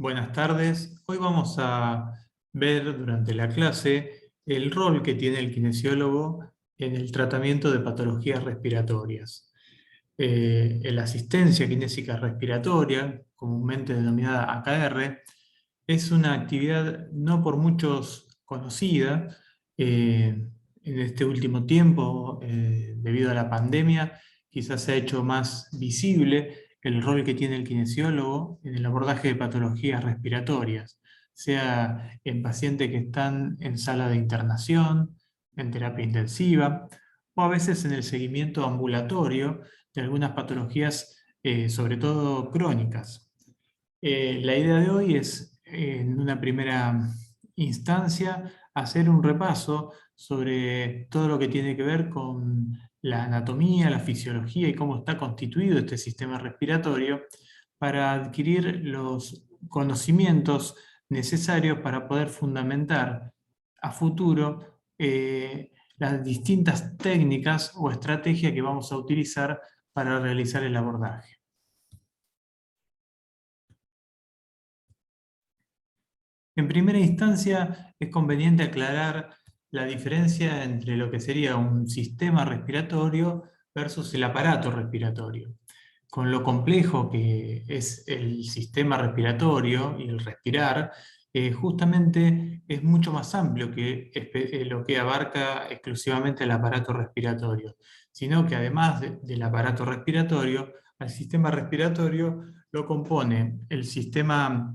Buenas tardes. Hoy vamos a ver durante la clase el rol que tiene el kinesiólogo en el tratamiento de patologías respiratorias. La asistencia kinésica respiratoria, comúnmente denominada AKR, es una actividad no por muchos conocida. En este último tiempo, debido a la pandemia, quizás se ha hecho más visible el rol que tiene el kinesiólogo en el abordaje de patologías respiratorias, sea en pacientes que están en sala de internación, en terapia intensiva, o a veces en el seguimiento ambulatorio de algunas patologías, sobre todo crónicas. La idea de hoy es, en una primera instancia, hacer un repaso sobre todo lo que tiene que ver con la anatomía, la fisiología y cómo está constituido este sistema respiratorio para adquirir los conocimientos necesarios para poder fundamentar a futuro las distintas técnicas o estrategias que vamos a utilizar para realizar el abordaje. En primera instancia, es conveniente aclarar la diferencia entre lo que sería un sistema respiratorio versus el aparato respiratorio. Con lo complejo que es el sistema respiratorio y el respirar, justamente es mucho más amplio que lo que abarca exclusivamente el aparato respiratorio, sino que además del aparato respiratorio, al sistema respiratorio lo compone el sistema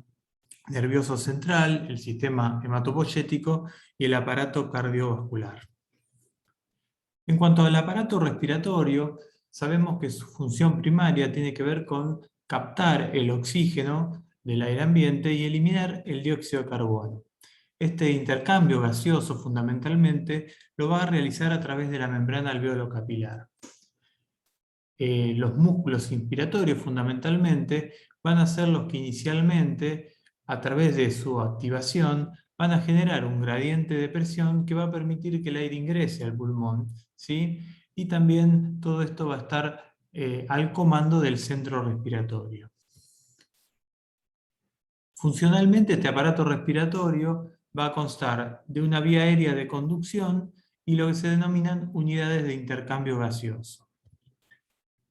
nervioso central, el sistema hematopoyético y el aparato cardiovascular. En cuanto al aparato respiratorio, sabemos que su función primaria tiene que ver con captar el oxígeno del aire ambiente y eliminar el dióxido de carbono. Este intercambio gaseoso fundamentalmente lo va a realizar a través de la membrana alveolo-capilar. Los músculos inspiratorios fundamentalmente van a ser los que inicialmente, a través de su activación, van a generar un gradiente de presión que va a permitir que el aire ingrese al pulmón, ¿sí? Y también todo esto va a estar al comando del centro respiratorio. Funcionalmente, este aparato respiratorio va a constar de una vía aérea de conducción y lo que se denominan unidades de intercambio gaseoso.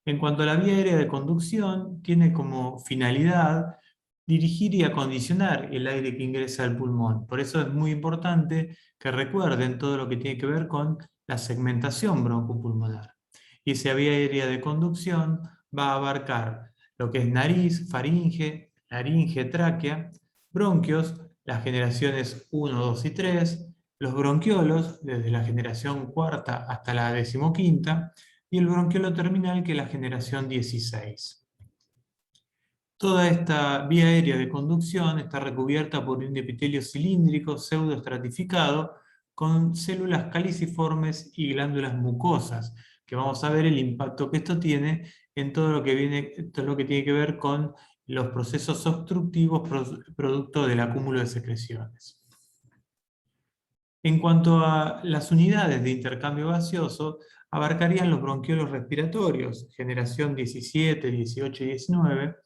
En cuanto a la vía aérea de conducción, tiene como finalidad dirigir y acondicionar el aire que ingresa al pulmón. Por eso es muy importante que recuerden todo lo que tiene que ver con la segmentación broncopulmonar. Y esa vía aérea de conducción va a abarcar lo que es nariz, faringe, laringe, tráquea, bronquios, las generaciones 1, 2 y 3, los bronquiolos, desde la generación cuarta hasta la decimoquinta, y el bronquiolo terminal, que es la generación 16. Toda esta vía aérea de conducción está recubierta por un epitelio cilíndrico pseudoestratificado con células caliciformes y glándulas mucosas, que vamos a ver el impacto que esto tiene en todo lo que tiene que ver con los procesos obstructivos producto del acúmulo de secreciones. En cuanto a las unidades de intercambio gaseoso, abarcarían los bronquiolos respiratorios, generación 17, 18 y 19,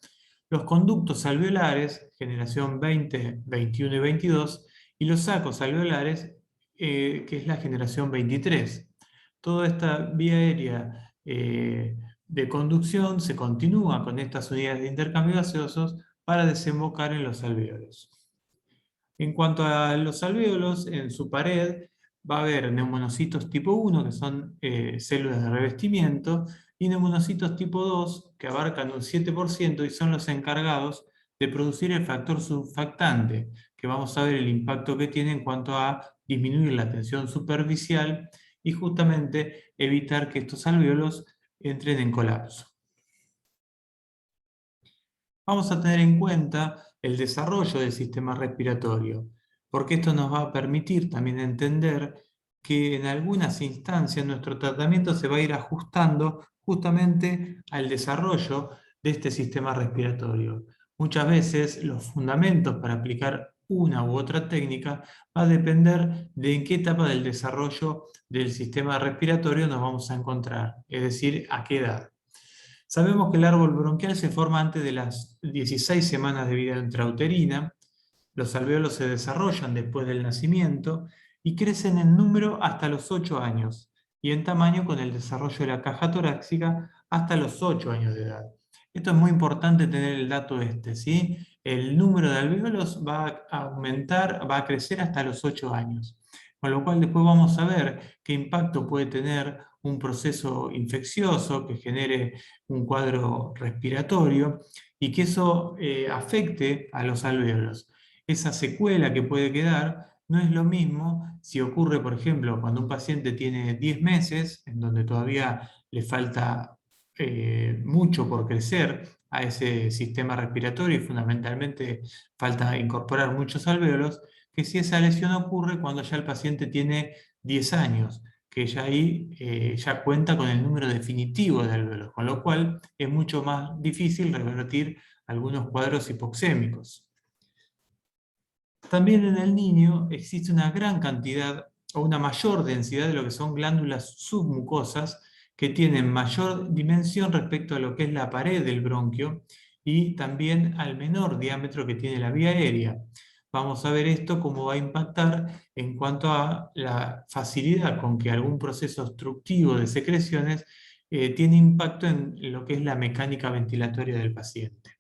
los conductos alveolares, generación 20, 21 y 22, y los sacos alveolares, que es la generación 23. Toda esta vía aérea de conducción se continúa con estas unidades de intercambio gaseosos para desembocar en los alvéolos. En cuanto a los alvéolos, en su pared va a haber neumonocitos tipo 1, que son células de revestimiento, y neumonocitos tipo 2, que abarcan un 7% y son los encargados de producir el factor surfactante, que vamos a ver el impacto que tiene en cuanto a disminuir la tensión superficial y justamente evitar que estos alvéolos entren en colapso. Vamos a tener en cuenta el desarrollo del sistema respiratorio, porque esto nos va a permitir también entender que en algunas instancias nuestro tratamiento se va a ir ajustando justamente al desarrollo de este sistema respiratorio. Muchas veces los fundamentos para aplicar una u otra técnica va a depender de en qué etapa del desarrollo del sistema respiratorio nos vamos a encontrar, es decir, a qué edad. Sabemos que el árbol bronquial se forma antes de las 16 semanas de vida intrauterina. Los alvéolos se desarrollan después del nacimiento y crecen en número hasta los 8 años y en tamaño con el desarrollo de la caja torácica hasta los 8 años de edad. Esto es muy importante tener el dato este, ¿sí? El número de alvéolos va a aumentar, va a crecer hasta los 8 años. Con lo cual después vamos a ver qué impacto puede tener un proceso infeccioso que genere un cuadro respiratorio y que eso afecte a los alvéolos. Esa secuela que puede quedar no es lo mismo si ocurre, por ejemplo, cuando un paciente tiene 10 meses, en donde todavía le falta mucho por crecer a ese sistema respiratorio y fundamentalmente falta incorporar muchos alvéolos, que si esa lesión ocurre cuando ya el paciente tiene 10 años, que ya ahí ya cuenta con el número definitivo de alvéolos, con lo cual es mucho más difícil revertir algunos cuadros hipoxémicos. También en el niño existe una gran cantidad o una mayor densidad de lo que son glándulas submucosas que tienen mayor dimensión respecto a lo que es la pared del bronquio y también al menor diámetro que tiene la vía aérea. Vamos a ver esto cómo va a impactar en cuanto a la facilidad con que algún proceso obstructivo de secreciones tiene impacto en lo que es la mecánica ventilatoria del paciente.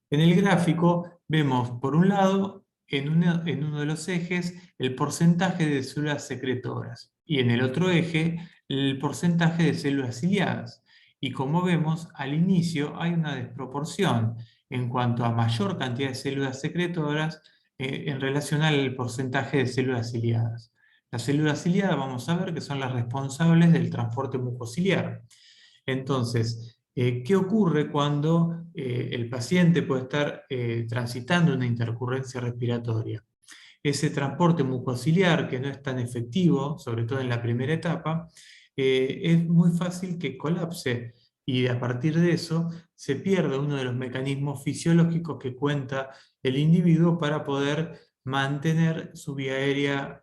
En el gráfico vemos, por un lado, en uno de los ejes, el porcentaje de células secretoras y en el otro eje, el porcentaje de células ciliadas. Y como vemos, al inicio hay una desproporción en cuanto a mayor cantidad de células secretoras en relación al porcentaje de células ciliadas. Las células ciliadas vamos a ver que son las responsables del transporte mucociliar. Entonces, ¿qué ocurre cuando el paciente puede estar transitando una intercurrencia respiratoria? Ese transporte mucociliar que no es tan efectivo, sobre todo en la primera etapa, es muy fácil que colapse y a partir de eso se pierde uno de los mecanismos fisiológicos que cuenta el individuo para poder mantener su vía aérea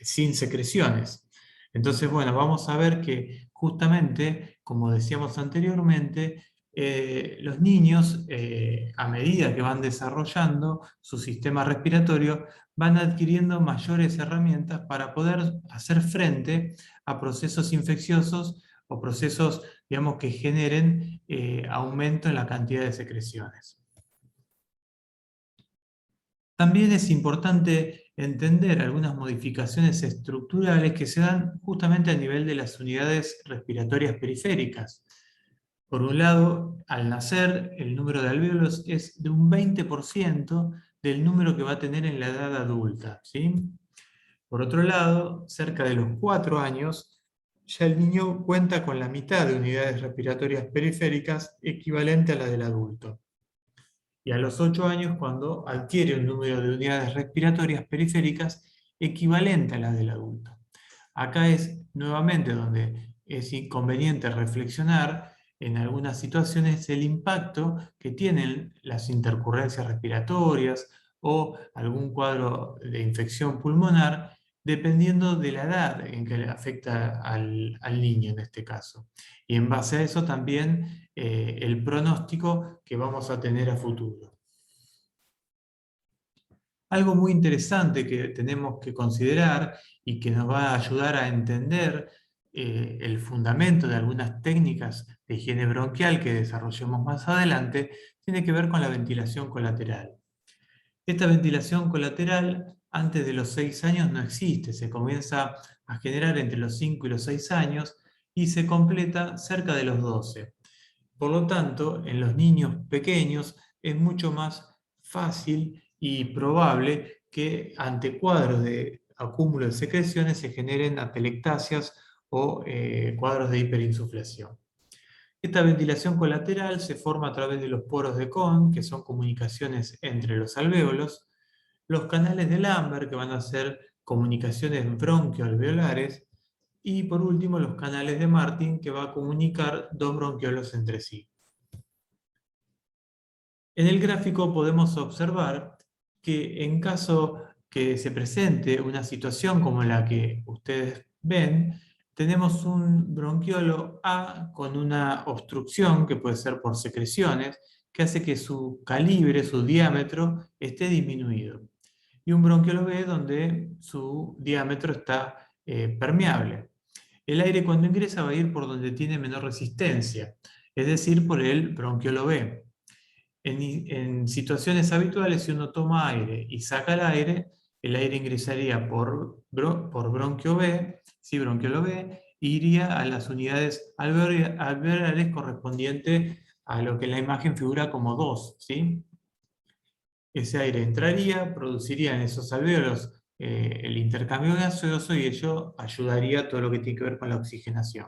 sin secreciones. Entonces, bueno, vamos a ver que justamente, como decíamos anteriormente, los niños, a medida que van desarrollando su sistema respiratorio, van adquiriendo mayores herramientas para poder hacer frente a procesos infecciosos o procesos, digamos, que generen aumento en la cantidad de secreciones. También es importante entender algunas modificaciones estructurales que se dan justamente a nivel de las unidades respiratorias periféricas. Por un lado, al nacer, el número de alvéolos es de un 20% del número que va a tener en la edad adulta, ¿sí? Por otro lado, cerca de los 4 años, ya el niño cuenta con la mitad de unidades respiratorias periféricas equivalente a la del adulto. Y a los 8 años cuando adquiere un número de unidades respiratorias periféricas equivalente a la del adulto. Acá es nuevamente donde es inconveniente reflexionar en algunas situaciones el impacto que tienen las intercurrencias respiratorias o algún cuadro de infección pulmonar dependiendo de la edad en que le afecta al niño en este caso. Y en base a eso también el pronóstico que vamos a tener a futuro. Algo muy interesante que tenemos que considerar y que nos va a ayudar a entender el fundamento de algunas técnicas de higiene bronquial que desarrollemos más adelante, tiene que ver con la ventilación colateral. Esta ventilación colateral antes de los 6 años no existe, se comienza a generar entre los 5 y los 6 años y se completa cerca de los 12. Por lo tanto, en los niños pequeños es mucho más fácil y probable que ante cuadros de acúmulo de secreciones se generen atelectasias o cuadros de hiperinsuflación. Esta ventilación colateral se forma a través de los poros de Kohn, que son comunicaciones entre los alvéolos, los canales de Lambert, que van a ser comunicaciones bronquioalveolares, y por último los canales de Martin, que va a comunicar dos bronquiolos entre sí. En el gráfico podemos observar que en caso que se presente una situación como la que ustedes ven, tenemos un bronquiolo A con una obstrucción, que puede ser por secreciones, que hace que su calibre, su diámetro, esté disminuido. Y un bronquiolo B donde su diámetro está permeable. El aire cuando ingresa va a ir por donde tiene menor resistencia, es decir, por el bronquiolo B. En situaciones habituales, si uno toma aire y saca el aire ingresaría por bronquio B, sí, bronquiolo B, e iría a las unidades alveolares correspondientes a lo que en la imagen figura como 2, ¿sí? Ese aire entraría, produciría en esos alvéolos el intercambio gaseoso y ello ayudaría a todo lo que tiene que ver con la oxigenación.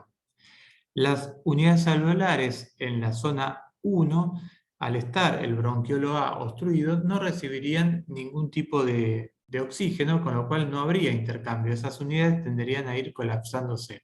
Las unidades alveolares en la zona 1, al estar el bronquiolo A obstruido, no recibirían ningún tipo de oxígeno, con lo cual no habría intercambio. Esas unidades tenderían a ir colapsándose.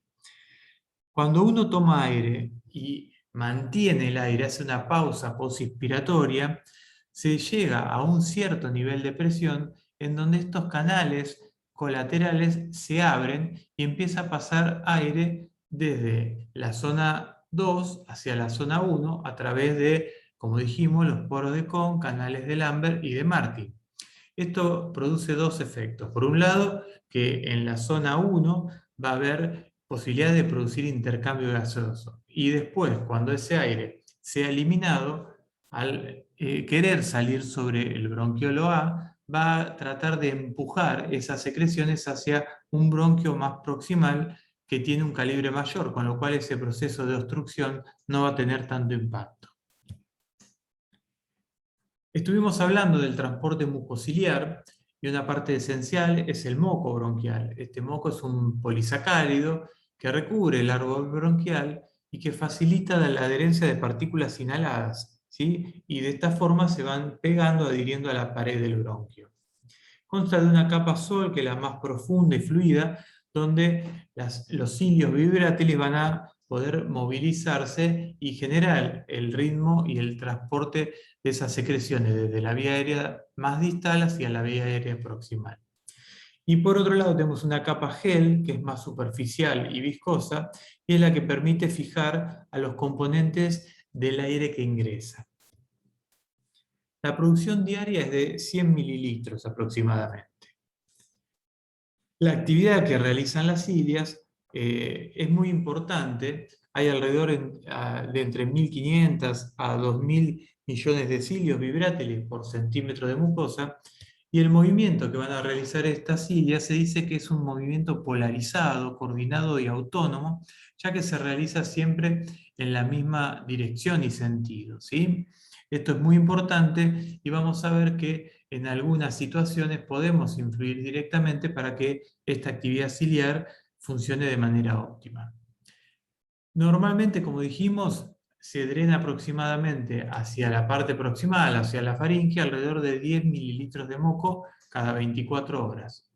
Cuando uno toma aire y mantiene el aire, hace una pausa posinspiratoria, se llega a un cierto nivel de presión en donde estos canales colaterales se abren y empieza a pasar aire desde la zona 2 hacia la zona 1 a través de, como dijimos, los poros de Kohn, canales de Lambert y de Martin. Esto produce dos efectos. Por un lado, que en la zona 1 va a haber posibilidad de producir intercambio gaseoso. Y después, cuando ese aire sea eliminado, al querer salir sobre el bronquiolo A, va a tratar de empujar esas secreciones hacia un bronquio más proximal que tiene un calibre mayor, con lo cual ese proceso de obstrucción no va a tener tanto impacto. Estuvimos hablando del transporte mucociliar y una parte esencial es el moco bronquial. Este moco es un polisacárido que recubre el árbol bronquial y que facilita la adherencia de partículas inhaladas, ¿sí? Y de esta forma se van pegando, adhiriendo a la pared del bronquio. Consta de una capa sol, que es la más profunda y fluida, donde los cilios vibrátiles van a poder movilizarse y generar el ritmo y el transporte de esas secreciones desde la vía aérea más distal hacia la vía aérea proximal. Y por otro lado tenemos una capa gel, que es más superficial y viscosa, y es la que permite fijar a los componentes del aire que ingresa. La producción diaria es de 100 mililitros aproximadamente. La actividad que realizan las cilias es muy importante. Hay alrededor de entre 1.500 a 2.000 millones de cilios vibrátiles por centímetro de mucosa, y el movimiento que van a realizar estas cilias se dice que es un movimiento polarizado, coordinado y autónomo, ya que se realiza siempre en la misma dirección y sentido, ¿sí? Esto es muy importante y vamos a ver que en algunas situaciones podemos influir directamente para que esta actividad ciliar funcione de manera óptima. Normalmente, como dijimos, se drena aproximadamente hacia la parte proximal, hacia la faringe, alrededor de 10 mililitros de moco cada 24 horas.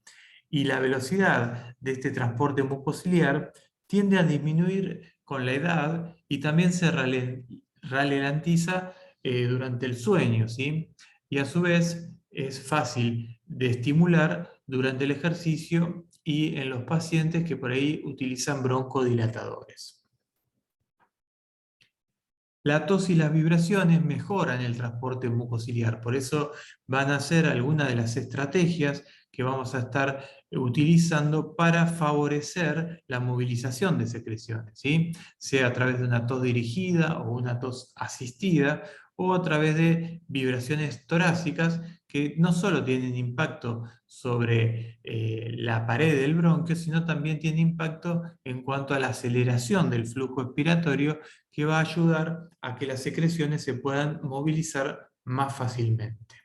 Y la velocidad de este transporte mucociliar tiende a disminuir con la edad y también se ralentiza durante el sueño, ¿sí? Y a su vez es fácil de estimular durante el ejercicio y en los pacientes que por ahí utilizan broncodilatadores. La tos y las vibraciones mejoran el transporte mucociliar, por eso van a ser algunas de las estrategias que vamos a estar utilizando para favorecer la movilización de secreciones, ¿sí? Sea a través de una tos dirigida o una tos asistida, o a través de vibraciones torácicas que no solo tienen impacto sobre la pared del bronquio, sino también tienen impacto en cuanto a la aceleración del flujo expiratorio, que va a ayudar a que las secreciones se puedan movilizar más fácilmente.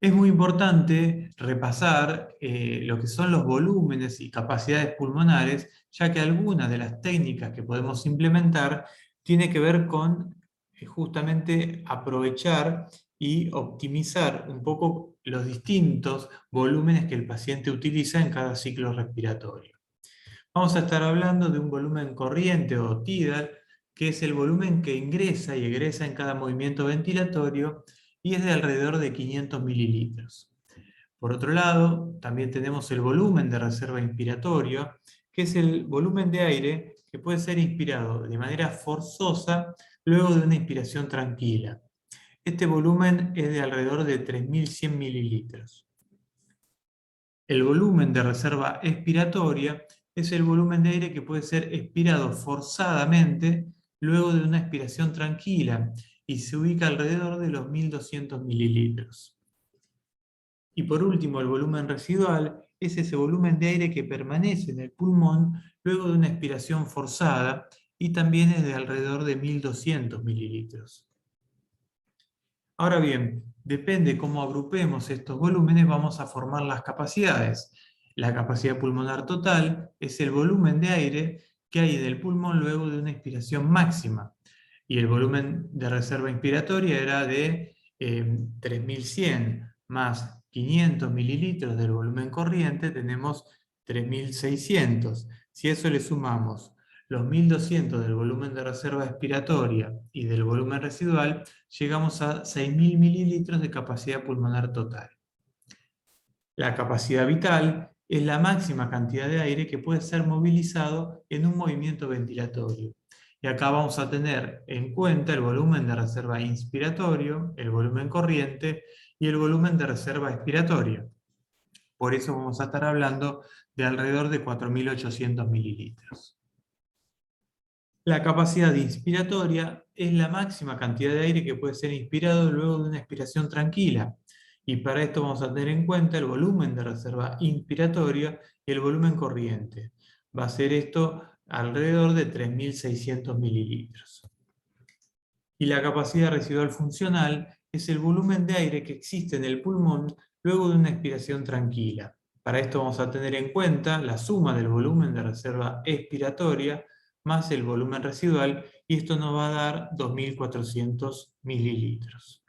Es muy importante repasar lo que son los volúmenes y capacidades pulmonares, ya que algunas de las técnicas que podemos implementar tienen que ver con justamente aprovechar y optimizar un poco los distintos volúmenes que el paciente utiliza en cada ciclo respiratorio. Vamos a estar hablando de un volumen corriente o tidal, que es el volumen que ingresa y egresa en cada movimiento ventilatorio, y es de alrededor de 500 mililitros. Por otro lado, también tenemos el volumen de reserva inspiratoria, que es el volumen de aire que puede ser inspirado de manera forzosa luego de una inspiración tranquila. Este volumen es de alrededor de 3.100 mililitros. El volumen de reserva expiratoria es el volumen de aire que puede ser expirado forzadamente luego de una expiración tranquila y se ubica alrededor de los 1.200 mililitros. Y por último, el volumen residual es ese volumen de aire que permanece en el pulmón luego de una expiración forzada y también es de alrededor de 1.200 mililitros. Ahora bien, depende cómo agrupemos estos volúmenes, vamos a formar las capacidades. La capacidad pulmonar total es el volumen de aire que hay en el pulmón luego de una inspiración máxima. Y el volumen de reserva inspiratoria era de 3.100 más 500 mililitros del volumen corriente, tenemos 3.600. Si a eso le sumamos los 1.200 del volumen de reserva expiratoria y del volumen residual, llegamos a 6.000 mililitros de capacidad pulmonar total. La capacidad vital es la máxima cantidad de aire que puede ser movilizado en un movimiento ventilatorio. Y acá vamos a tener en cuenta el volumen de reserva inspiratorio, el volumen corriente y el volumen de reserva expiratoria. Por eso vamos a estar hablando de alrededor de 4.800 mililitros. La capacidad inspiratoria es la máxima cantidad de aire que puede ser inspirado luego de una expiración tranquila. Y para esto vamos a tener en cuenta el volumen de reserva inspiratoria y el volumen corriente. Va a ser esto alrededor de 3.600 mililitros. Y la capacidad residual funcional es el volumen de aire que existe en el pulmón luego de una expiración tranquila. Para esto vamos a tener en cuenta la suma del volumen de reserva expiratoria más el volumen residual, y esto nos va a dar 2.400 mililitros.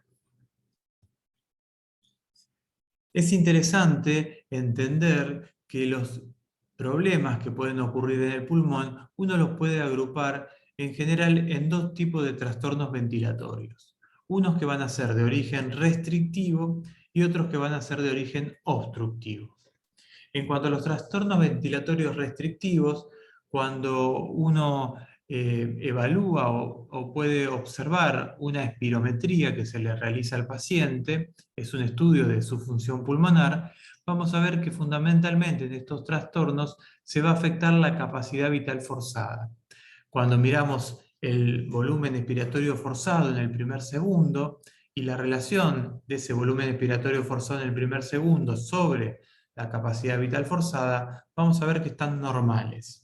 Es interesante entender que los problemas que pueden ocurrir en el pulmón, uno los puede agrupar en general en dos tipos de trastornos ventilatorios. Unos que van a ser de origen restrictivo y otros que van a ser de origen obstructivo. En cuanto a los trastornos ventilatorios restrictivos, cuando uno evalúa o puede observar una espirometría que se le realiza al paciente, es un estudio de su función pulmonar, vamos a ver que fundamentalmente en estos trastornos se va a afectar la capacidad vital forzada. Cuando miramos el volumen expiratorio forzado en el primer segundo y la relación de ese volumen expiratorio forzado en el primer segundo sobre la capacidad vital forzada, vamos a ver que están normales.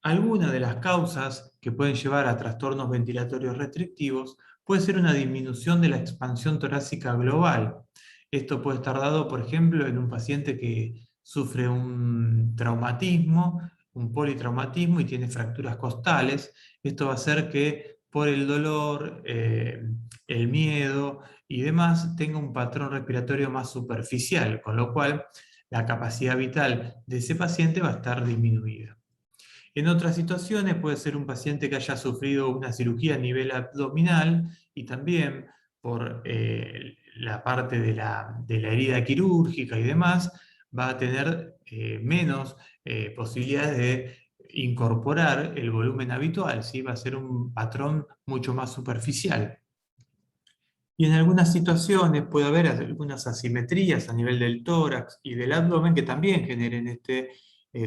Alguna de las causas que pueden llevar a trastornos ventilatorios restrictivos puede ser una disminución de la expansión torácica global. Esto puede estar dado, por ejemplo, en un paciente que sufre un traumatismo, un politraumatismo y tiene fracturas costales. Esto va a hacer que por el dolor, el miedo y demás tenga un patrón respiratorio más superficial, con lo cual la capacidad vital de ese paciente va a estar disminuida. En otras situaciones puede ser un paciente que haya sufrido una cirugía a nivel abdominal y también por la parte de la herida quirúrgica y demás, va a tener menos posibilidades de incorporar el volumen habitual, ¿sí? Va a ser un patrón mucho más superficial. Y en algunas situaciones puede haber algunas asimetrías a nivel del tórax y del abdomen que también generen este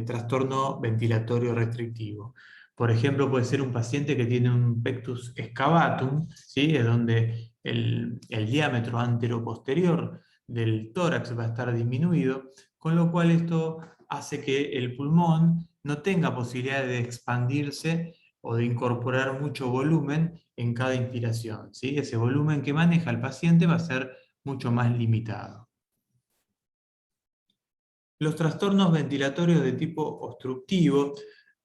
trastorno ventilatorio restrictivo. Por ejemplo, puede ser un paciente que tiene un pectus excavatum, ¿sí? Es donde el diámetro anteroposterior del tórax va a estar disminuido, con lo cual esto hace que el pulmón no tenga posibilidad de expandirse o de incorporar mucho volumen en cada inspiración, ¿sí? Ese volumen que maneja el paciente va a ser mucho más limitado. Los trastornos ventilatorios de tipo obstructivo,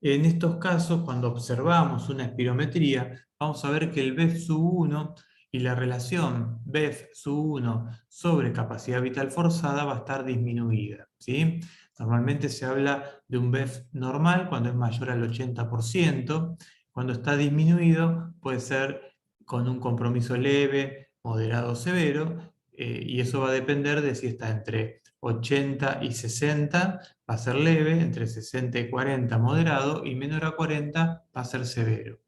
en estos casos, cuando observamos una espirometría, vamos a ver que el BEF sub 1 y la relación BEF sub 1 sobre capacidad vital forzada va a estar disminuida, ¿sí? Normalmente se habla de un BEF normal cuando es mayor al 80%, cuando está disminuido puede ser con un compromiso leve, moderado o severo, y eso va a depender de si está entre 80 y 60, va a ser leve, entre 60 y 40 moderado, y menor a 40 va a ser severo.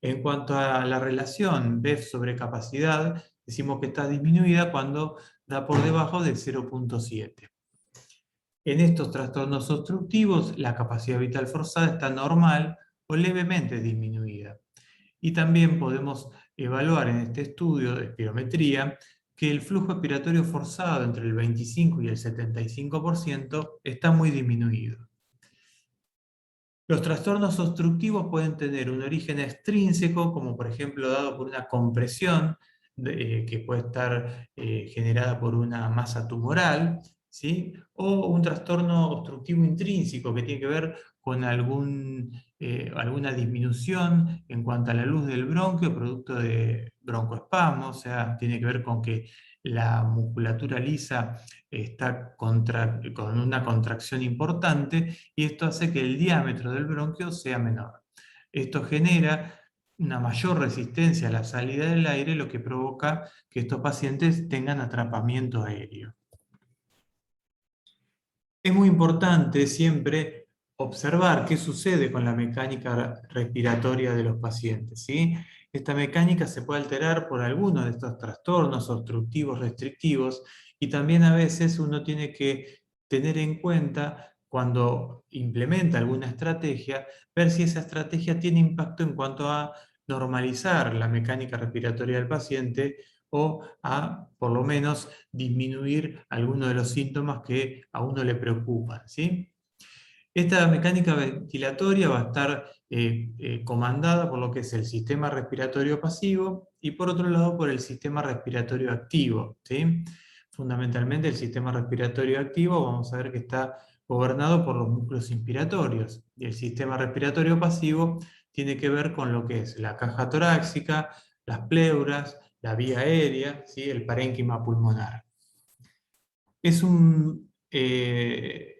En cuanto a la relación BEF sobre capacidad, decimos que está disminuida cuando da por debajo de 0,7. En estos trastornos obstructivos, la capacidad vital forzada está normal o levemente disminuida. Y también podemos evaluar en este estudio de espirometría que el flujo expiratorio forzado entre el 25 y el 75% está muy disminuido. Los trastornos obstructivos pueden tener un origen extrínseco, como por ejemplo dado por una compresión que puede estar generada por una masa tumoral, ¿sí? O un trastorno obstructivo intrínseco que tiene que ver con alguna disminución en cuanto a la luz del bronquio, producto de broncoespasmo, o sea, tiene que ver con que la musculatura lisa está con una contracción importante y esto hace que el diámetro del bronquio sea menor. Esto genera una mayor resistencia a la salida del aire, lo que provoca que estos pacientes tengan atrapamiento aéreo. Es muy importante siempre observar qué sucede con la mecánica respiratoria de los pacientes, ¿sí? Esta mecánica se puede alterar por alguno de estos trastornos obstructivos restrictivos y también a veces uno tiene que tener en cuenta cuando implementa alguna estrategia, ver si esa estrategia tiene impacto en cuanto a normalizar la mecánica respiratoria del paciente o a, por lo menos, disminuir algunos de los síntomas que a uno le preocupan, ¿sí? Esta mecánica ventilatoria va a estar comandada por lo que es el sistema respiratorio pasivo y por otro lado por el sistema respiratorio activo, ¿sí? Fundamentalmente el sistema respiratorio activo vamos a ver que está gobernado por los músculos inspiratorios y el sistema respiratorio pasivo tiene que ver con lo que es la caja torácica, las pleuras, la vía aérea, ¿sí? El parénquima pulmonar.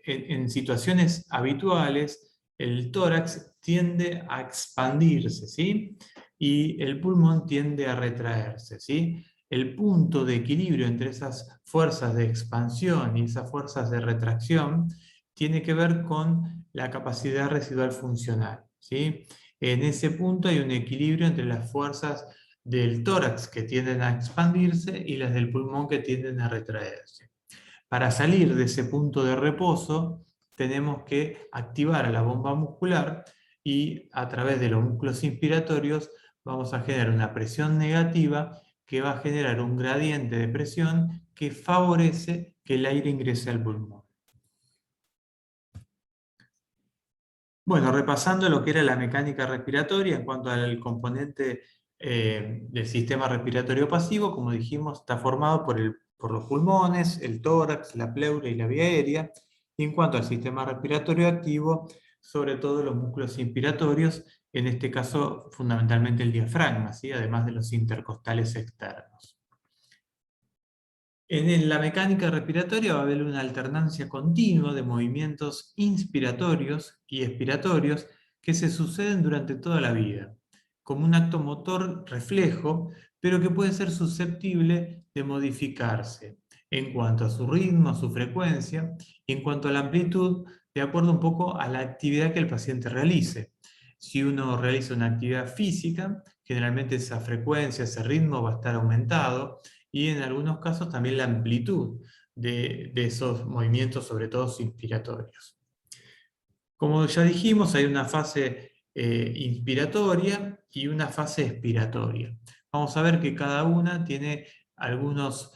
En situaciones habituales, el tórax tiende a expandirse, ¿sí? Y el pulmón tiende a retraerse, ¿sí? El punto de equilibrio entre esas fuerzas de expansión y esas fuerzas de retracción tiene que ver con la capacidad residual funcional, ¿sí? En ese punto hay un equilibrio entre las fuerzas del tórax que tienden a expandirse y las del pulmón que tienden a retraerse. Para salir de ese punto de reposo, tenemos que activar a la bomba muscular y a través de los músculos inspiratorios vamos a generar una presión negativa que va a generar un gradiente de presión que favorece que el aire ingrese al pulmón. Bueno, repasando lo que era la mecánica respiratoria en cuanto al componente del sistema respiratorio pasivo, como dijimos, está formado por los pulmones, el tórax, la pleura y la vía aérea. Y en cuanto al sistema respiratorio activo, sobre todo los músculos inspiratorios, en este caso fundamentalmente el diafragma, ¿sí? Además de los intercostales externos. En la mecánica respiratoria va a haber una alternancia continua de movimientos inspiratorios y expiratorios que se suceden durante toda la vida, como un acto motor reflejo, pero que puede ser susceptible de modificarse en cuanto a su ritmo, a su frecuencia y en cuanto a la amplitud, de acuerdo un poco a la actividad que el paciente realice. Si uno realiza una actividad física, generalmente esa frecuencia, ese ritmo va a estar aumentado, y en algunos casos también la amplitud de esos movimientos, sobre todo inspiratorios. Como ya dijimos, hay una fase inspiratoria y una fase expiratoria. Vamos a ver que cada una tiene algunas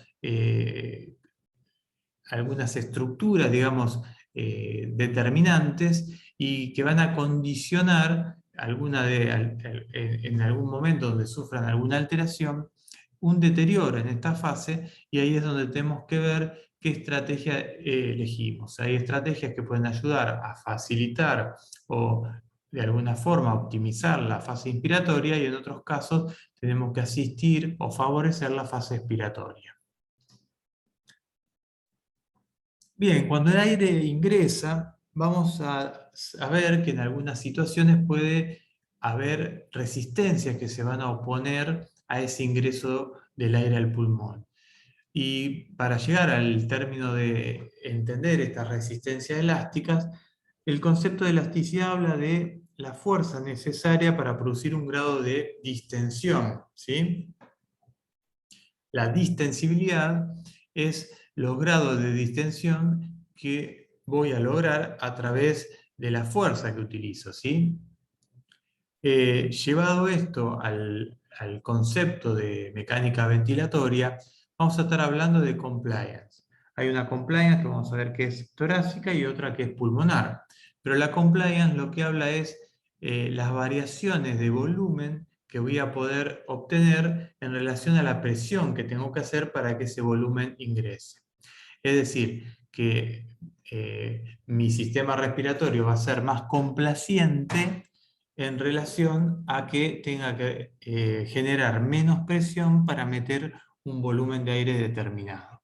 estructuras, digamos, determinantes y que van a condicionar en algún momento donde sufran alguna alteración, un deterioro en esta fase, y ahí es donde tenemos que ver qué estrategia elegimos. Hay estrategias que pueden ayudar a facilitar o de alguna forma optimizar la fase inspiratoria y en otros casos tenemos que asistir o favorecer la fase expiratoria. Bien, cuando el aire ingresa, vamos a ver que en algunas situaciones puede haber resistencias que se van a oponer a ese ingreso del aire al pulmón. Y para llegar al término de entender estas resistencias elásticas, el concepto de elasticidad habla de la fuerza necesaria para producir un grado de distensión, ¿sí? La distensibilidad es los grados de distensión que voy a lograr a través de la fuerza que utilizo, ¿sí? Llevado esto al concepto de mecánica ventilatoria, vamos a estar hablando de compliance. Hay una compliance que vamos a ver que es torácica y otra que es pulmonar. Pero la compliance lo que habla es las variaciones de volumen que voy a poder obtener en relación a la presión que tengo que hacer para que ese volumen ingrese. Es decir, que mi sistema respiratorio va a ser más complaciente en relación a que tenga que generar menos presión para meter un volumen de aire determinado.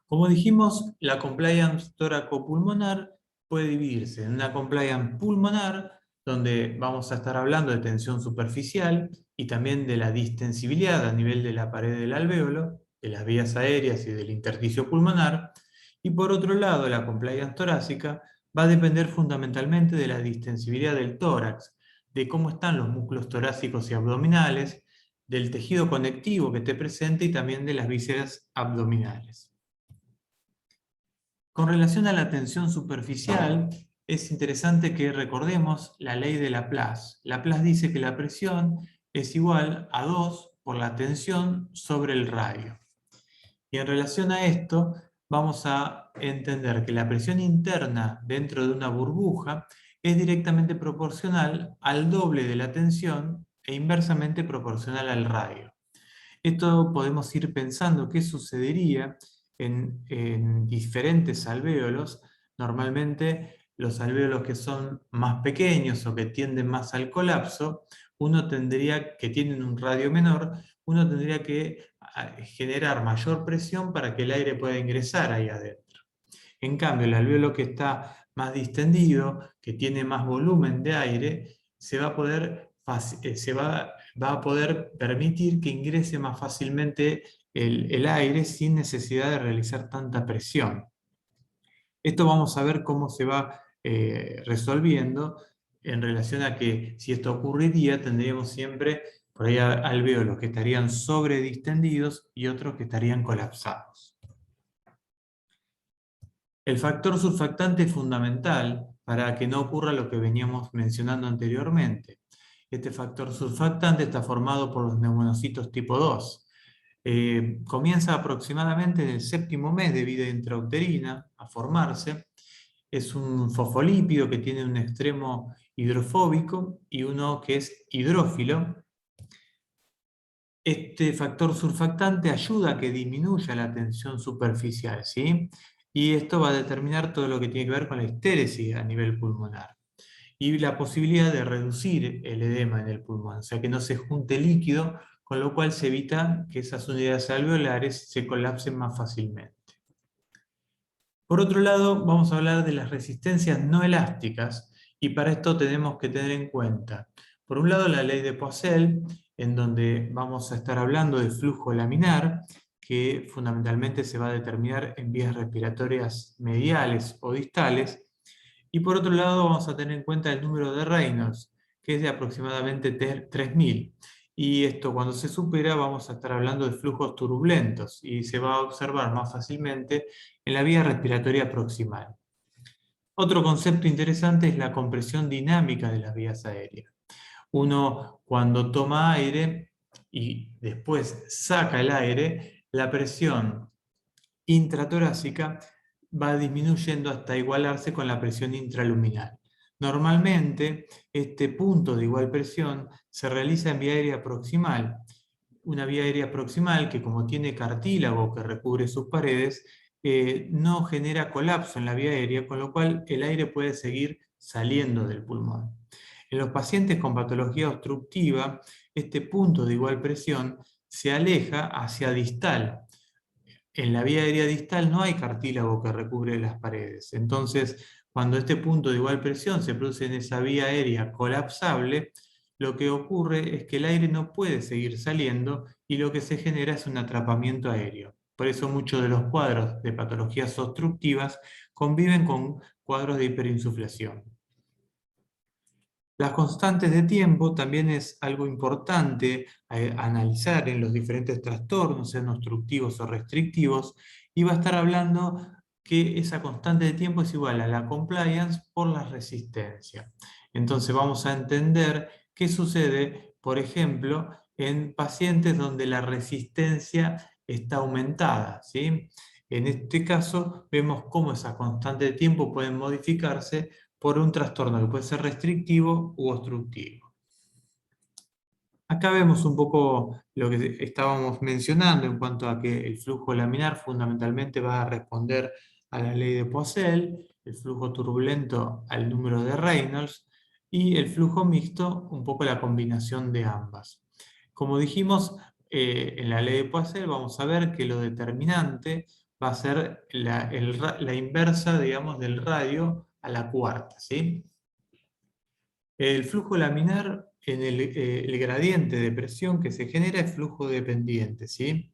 Como dijimos, la compliance tóraco-pulmonar puede dividirse en una compliance pulmonar, donde vamos a estar hablando de tensión superficial y también de la distensibilidad a nivel de la pared del alvéolo, de las vías aéreas y del intersticio pulmonar. Y por otro lado, la compliance torácica va a depender fundamentalmente de la distensibilidad del tórax, de cómo están los músculos torácicos y abdominales, del tejido conectivo que esté presente y también de las vísceras abdominales. Con relación a la tensión superficial, es interesante que recordemos la ley de Laplace. Laplace dice que la presión es igual a 2 por la tensión sobre el radio. Y en relación a esto, vamos a entender que la presión interna dentro de una burbuja es directamente proporcional al doble de la tensión e inversamente proporcional al radio. Esto podemos ir pensando qué sucedería en diferentes alvéolos. Normalmente los alvéolos que son más pequeños o que tienden más al colapso, que tienen un radio menor, uno tendría que generar mayor presión para que el aire pueda ingresar ahí adentro. En cambio, el alvéolo que está más distendido, que tiene más volumen de aire, va a poder permitir que ingrese más fácilmente el aire sin necesidad de realizar tanta presión. Esto vamos a ver cómo se va resolviendo en relación a que si esto ocurriría tendríamos siempre por ahí alvéolos que estarían sobredistendidos y otros que estarían colapsados. El factor surfactante es fundamental para que no ocurra lo que veníamos mencionando anteriormente. Este factor surfactante está formado por los neumonocitos tipo 2. Comienza aproximadamente en el 7º mes de vida intrauterina a formarse. Es un fosfolípido que tiene un extremo hidrofóbico y uno que es hidrófilo. Este factor surfactante ayuda a que disminuya la tensión superficial, ¿sí? Y esto va a determinar todo lo que tiene que ver con la estéresis a nivel pulmonar. Y la posibilidad de reducir el edema en el pulmón, o sea que no se junte líquido, con lo cual se evita que esas unidades alveolares se colapsen más fácilmente. Por otro lado, vamos a hablar de las resistencias no elásticas, y para esto tenemos que tener en cuenta, por un lado, la ley de Poiseuille, en donde vamos a estar hablando de flujo laminar, que fundamentalmente se va a determinar en vías respiratorias mediales o distales, y por otro lado vamos a tener en cuenta el número de Reynolds, que es de aproximadamente 3000. Y esto cuando se supera vamos a estar hablando de flujos turbulentos y se va a observar más fácilmente en la vía respiratoria proximal. Otro concepto interesante es la compresión dinámica de las vías aéreas. Uno cuando toma aire y después saca el aire, la presión intratorácica va disminuyendo hasta igualarse con la presión intraluminal. Normalmente, este punto de igual presión se realiza en vía aérea proximal. Una vía aérea proximal que, como tiene cartílago que recubre sus paredes, no genera colapso en la vía aérea, con lo cual el aire puede seguir saliendo del pulmón. En los pacientes con patología obstructiva, este punto de igual presión se aleja hacia distal. En la vía aérea distal no hay cartílago que recubre las paredes. Entonces, cuando este punto de igual presión se produce en esa vía aérea colapsable, lo que ocurre es que el aire no puede seguir saliendo y lo que se genera es un atrapamiento aéreo. Por eso muchos de los cuadros de patologías obstructivas conviven con cuadros de hiperinsuflación. Las constantes de tiempo también es algo importante a analizar en los diferentes trastornos, sean obstructivos o restrictivos, y va a estar hablando que esa constante de tiempo es igual a la compliance por la resistencia. Entonces vamos a entender qué sucede, por ejemplo, en pacientes donde la resistencia está aumentada, ¿sí? En este caso vemos cómo esa constante de tiempo puede modificarse por un trastorno que puede ser restrictivo u obstructivo. Acá vemos un poco lo que estábamos mencionando en cuanto a que el flujo laminar fundamentalmente va a responder a la ley de Poiseuille, el flujo turbulento al número de Reynolds y el flujo mixto un poco la combinación de ambas. Como dijimos, en la ley de Poiseuille vamos a ver que lo determinante va a ser la inversa, digamos, del radio a la cuarta, ¿sí? El flujo laminar en el gradiente de presión que se genera es flujo dependiente, ¿sí?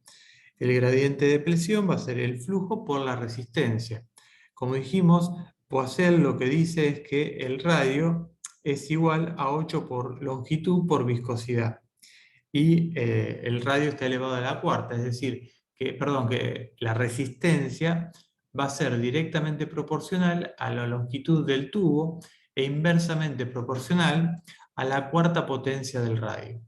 El gradiente de presión va a ser el flujo por la resistencia. Como dijimos, Poiseuille lo que dice es que el radio es igual a 8 por longitud por viscosidad. Y el radio está elevado a la cuarta, es decir, que la resistencia va a ser directamente proporcional a la longitud del tubo e inversamente proporcional a la cuarta potencia del radio.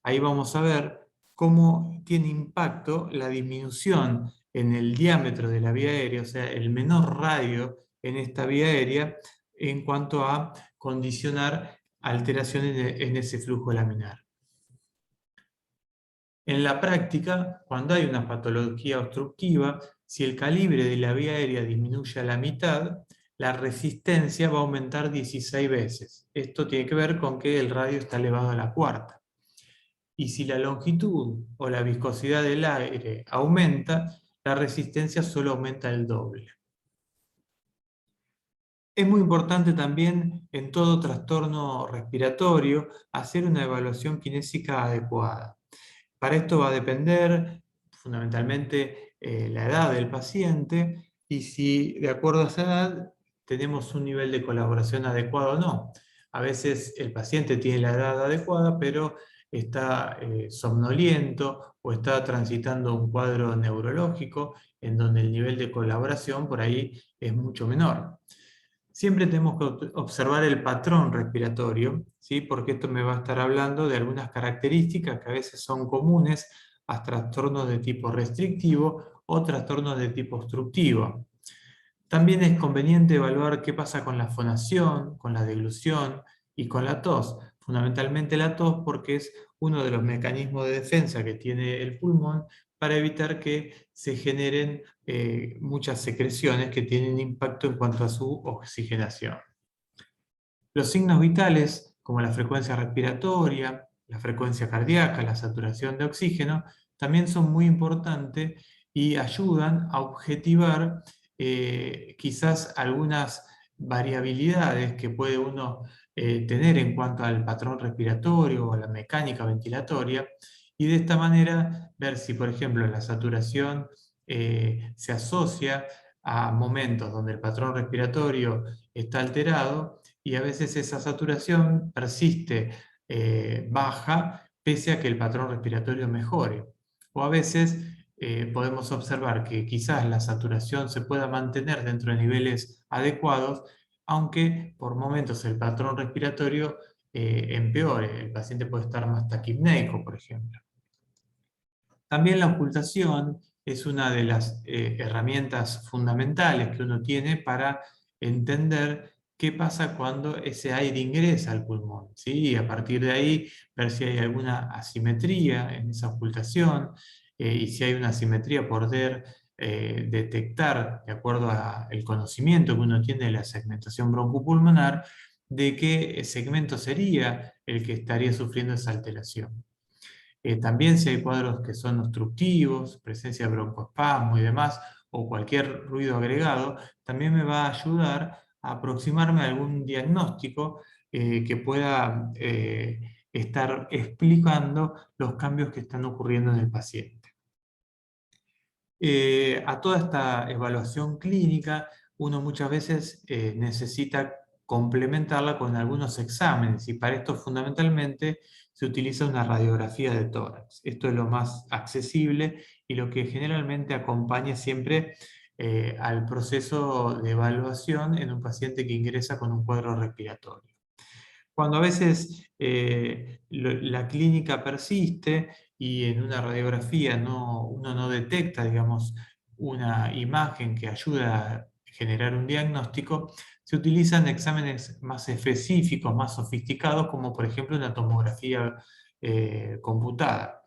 Ahí vamos a ver cómo tiene impacto la disminución en el diámetro de la vía aérea, o sea, el menor radio en esta vía aérea, en cuanto a condicionar alteraciones en ese flujo laminar. En la práctica, cuando hay una patología obstructiva, si el calibre de la vía aérea disminuye a la mitad, la resistencia va a aumentar 16 veces. Esto tiene que ver con que el radio está elevado a la cuarta. Y si la longitud o la viscosidad del aire aumenta, la resistencia solo aumenta el doble. Es muy importante también en todo trastorno respiratorio hacer una evaluación kinésica adecuada. Para esto va a depender fundamentalmente la edad del paciente y si de acuerdo a esa edad tenemos un nivel de colaboración adecuado o no. A veces el paciente tiene la edad adecuada, pero está somnoliento o está transitando un cuadro neurológico en donde el nivel de colaboración por ahí es mucho menor. Siempre tenemos que observar el patrón respiratorio, ¿sí? Porque esto me va a estar hablando de algunas características que a veces son comunes a trastornos de tipo restrictivo o trastornos de tipo obstructivo. También es conveniente evaluar qué pasa con la fonación, con la deglución y con la tos. Fundamentalmente la tos porque es uno de los mecanismos de defensa que tiene el pulmón para evitar que se generen muchas secreciones que tienen impacto en cuanto a su oxigenación. Los signos vitales, como la frecuencia respiratoria, la frecuencia cardíaca, la saturación de oxígeno, también son muy importantes y ayudan a objetivar quizás algunas variabilidades que puede uno tener en cuanto al patrón respiratorio o a la mecánica ventilatoria, y de esta manera ver si, por ejemplo, la saturación se asocia a momentos donde el patrón respiratorio está alterado y a veces esa saturación persiste baja pese a que el patrón respiratorio mejore. O a veces podemos observar que quizás la saturación se pueda mantener dentro de niveles adecuados, aunque por momentos el patrón respiratorio empeore. El paciente puede estar más taquipneico, por ejemplo. También la ocultación es una de las herramientas fundamentales que uno tiene para entender qué pasa cuando ese aire ingresa al pulmón, ¿sí? Y a partir de ahí ver si hay alguna asimetría en esa ocultación y si hay una asimetría poder detectar, de acuerdo al conocimiento que uno tiene de la segmentación broncopulmonar, de qué segmento sería el que estaría sufriendo esa alteración. También si hay cuadros que son obstructivos, presencia de broncoespasmo y demás, o cualquier ruido agregado, también me va a ayudar a aproximarme a algún diagnóstico que pueda estar explicando los cambios que están ocurriendo en el paciente. A toda esta evaluación clínica, uno muchas veces necesita complementarla con algunos exámenes y para esto fundamentalmente se utiliza una radiografía de tórax. Esto es lo más accesible y lo que generalmente acompaña siempre al proceso de evaluación en un paciente que ingresa con un cuadro respiratorio. Cuando a veces la clínica persiste y en una radiografía uno no detecta, digamos, una imagen que ayuda a generar un diagnóstico, se utilizan exámenes más específicos, más sofisticados, como por ejemplo una tomografía computada.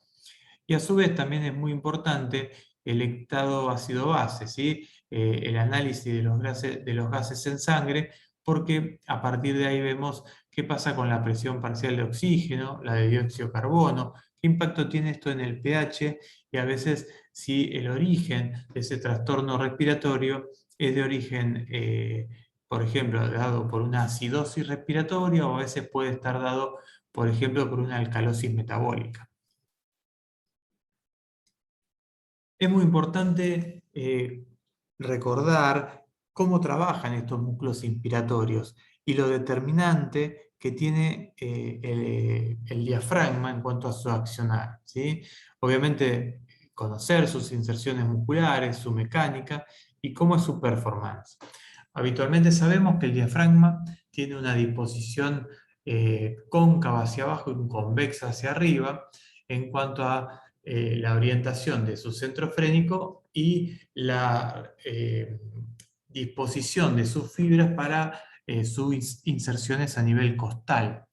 Y a su vez también es muy importante el estado ácido-base, ¿sí? El análisis de los gases en sangre, porque a partir de ahí vemos qué pasa con la presión parcial de oxígeno, la de dióxido de carbono, qué impacto tiene esto en el pH y a veces si el origen de ese trastorno respiratorio es de origen, por ejemplo, dado por una acidosis respiratoria o a veces puede estar dado, por ejemplo, por una alcalosis metabólica. Es muy importante recordar cómo trabajan estos músculos inspiratorios y lo determinante que tiene el diafragma en cuanto a su accionar, ¿sí? Obviamente, conocer sus inserciones musculares, su mecánica y cómo es su performance. Habitualmente sabemos que el diafragma tiene una disposición cóncava hacia abajo y convexa hacia arriba en cuanto a la orientación de su centro frénico y la disposición de sus fibras para sus inserciones a nivel costal.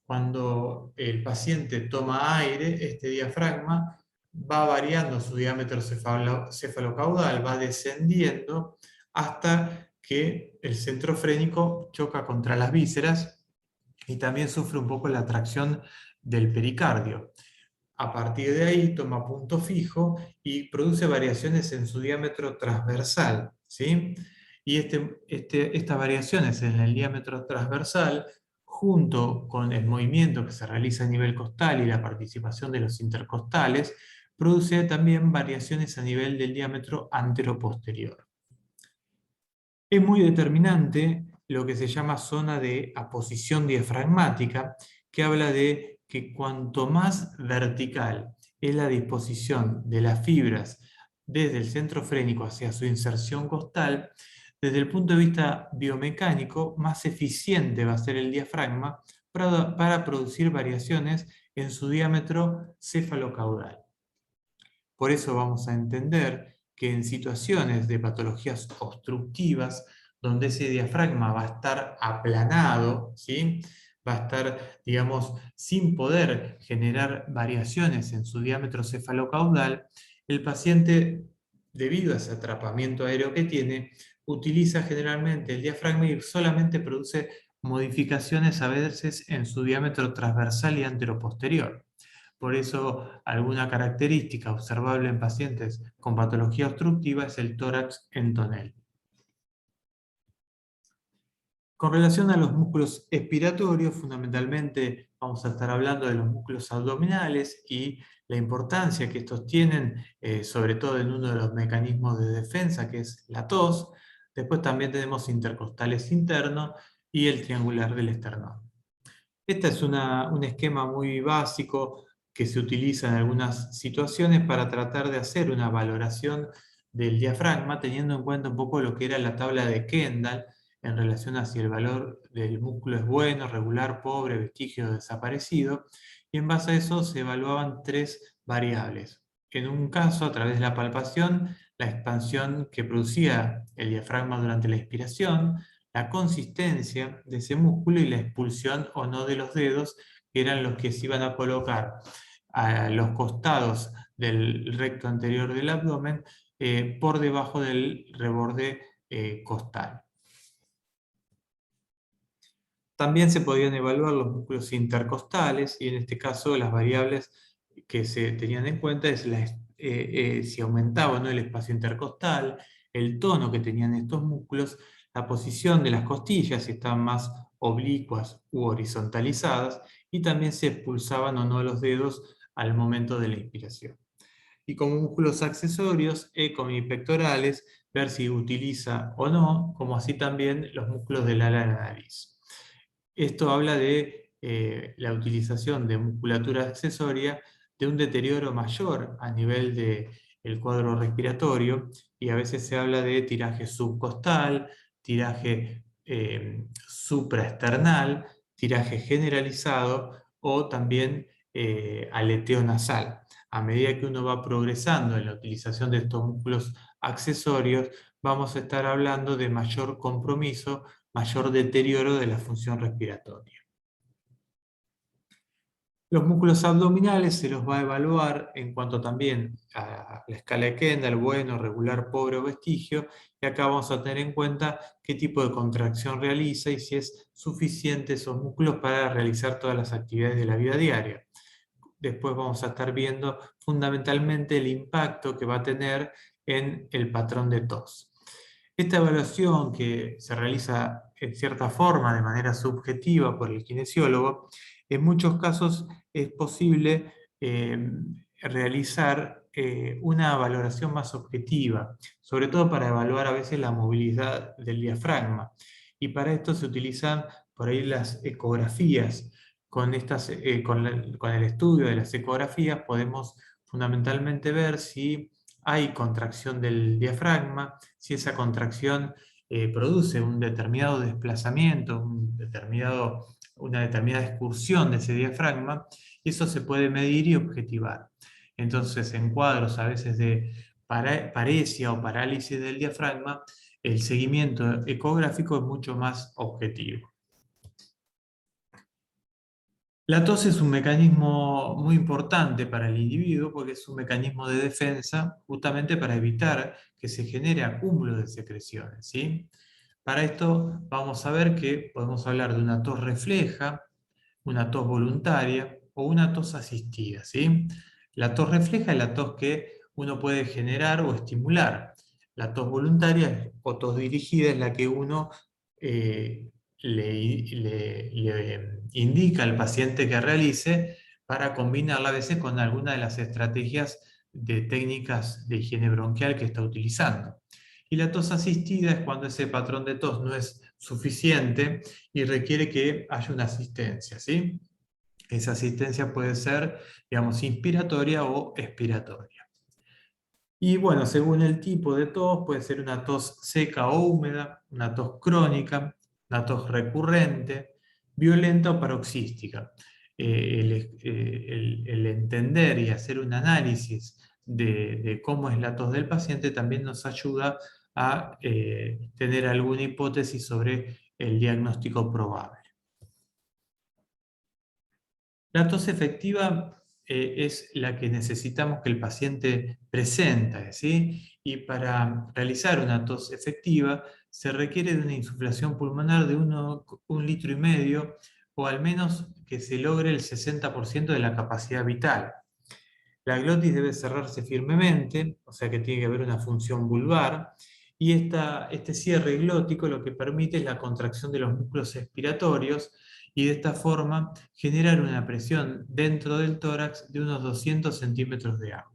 Cuando el paciente toma aire, este diafragma va variando su diámetro cefalocaudal, va descendiendo hasta que el centro frénico choca contra las vísceras y también sufre un poco la tracción del pericardio. A partir de ahí toma punto fijo y produce variaciones en su diámetro transversal, ¿sí? Y estas variaciones en el diámetro transversal, junto con el movimiento que se realiza a nivel costal y la participación de los intercostales, produce también variaciones a nivel del diámetro anteroposterior. Es muy determinante lo que se llama zona de aposición diafragmática, que habla de que cuanto más vertical es la disposición de las fibras desde el centro frénico hacia su inserción costal, desde el punto de vista biomecánico, más eficiente va a ser el diafragma para producir variaciones en su diámetro cefalocaudal. Por eso vamos a entender que en situaciones de patologías obstructivas, donde ese diafragma va a estar aplanado, ¿sí? Va a estar, digamos, sin poder generar variaciones en su diámetro cefalocaudal, el paciente, debido a ese atrapamiento aéreo que tiene, utiliza generalmente el diafragma y solamente produce modificaciones a veces en su diámetro transversal y anteroposterior. Por eso, alguna característica observable en pacientes con patología obstructiva es el tórax en tonel. Con relación a los músculos expiratorios, fundamentalmente vamos a estar hablando de los músculos abdominales y la importancia que estos tienen, sobre todo en uno de los mecanismos de defensa, que es la tos. Después también tenemos intercostales internos y el triangular del esternón. Este es un esquema muy básico que se utiliza en algunas situaciones para tratar de hacer una valoración del diafragma, teniendo en cuenta un poco lo que era la tabla de Kendall en relación a si el valor del músculo es bueno, regular, pobre, vestigio, desaparecido, y en base a eso se evaluaban tres variables. En un caso, a través de la palpación, la expansión que producía el diafragma durante la inspiración, la consistencia de ese músculo y la expulsión o no de los dedos, que eran los que se iban a colocar a los costados del recto anterior del abdomen, por debajo del reborde costal. También se podían evaluar los músculos intercostales y en este caso las variables que se tenían en cuenta es si aumentaba o no el espacio intercostal, el tono que tenían estos músculos, la posición de las costillas, si estaban más oblicuas u horizontalizadas, y también se expulsaban o no los dedos al momento de la inspiración. Y como músculos accesorios, ecomipectorales, ver si utiliza o no, como así también los músculos del ala de la nariz. Esto habla de la utilización de musculatura accesoria de un deterioro mayor a nivel del cuadro respiratorio, y a veces se habla de tiraje subcostal, tiraje supraesternal, tiraje generalizado o también aleteo nasal. A medida que uno va progresando en la utilización de estos músculos accesorios, vamos a estar hablando de mayor compromiso, mayor deterioro de la función respiratoria. Los músculos abdominales se los va a evaluar en cuanto también a la escala de Kendall, bueno, regular, pobre o vestigio, y acá vamos a tener en cuenta qué tipo de contracción realiza y si es suficiente esos músculos para realizar todas las actividades de la vida diaria. Después vamos a estar viendo fundamentalmente el impacto que va a tener en el patrón de tos. Esta evaluación, que se realiza en cierta forma de manera subjetiva por el kinesiólogo, en muchos casos es posible realizar una valoración más objetiva, sobre todo para evaluar a veces la movilidad del diafragma. Y para esto se utilizan por ahí las ecografías. Con el estudio de las ecografías podemos fundamentalmente ver si hay contracción del diafragma, si esa contracción produce un determinado desplazamiento, una determinada excursión de ese diafragma, y eso se puede medir y objetivar. Entonces, en cuadros a veces de paresia o parálisis del diafragma, el seguimiento ecográfico es mucho más objetivo. La tos es un mecanismo muy importante para el individuo porque es un mecanismo de defensa justamente para evitar que se genere acúmulo de secreciones, ¿sí? Para esto vamos a ver que podemos hablar de una tos refleja, una tos voluntaria o una tos asistida, ¿sí? La tos refleja es la tos que uno puede generar o estimular. La tos voluntaria o tos dirigida es la que uno eh, le indica al paciente que realice para combinarla a veces con alguna de las estrategias de técnicas de higiene bronquial que está utilizando. Y la tos asistida es cuando ese patrón de tos no es suficiente y requiere que haya una asistencia, ¿sí? Esa asistencia puede ser, digamos, inspiratoria o expiratoria. Y bueno, según el tipo de tos, puede ser una tos seca o húmeda, una tos crónica, una tos recurrente, violenta o paroxística. El entender y hacer un análisis de cómo es la tos del paciente también nos ayuda a tener alguna hipótesis sobre el diagnóstico probable. La tos efectiva es la que necesitamos que el paciente presente, ¿sí? Y para realizar una tos efectiva se requiere de una insuflación pulmonar de 1,5 litros o al menos que se logre el 60% de la capacidad vital. La glotis debe cerrarse firmemente, o sea que tiene que haber una función vulvar, y este cierre glótico lo que permite es la contracción de los músculos expiratorios y de esta forma generar una presión dentro del tórax de unos 200 centímetros de agua.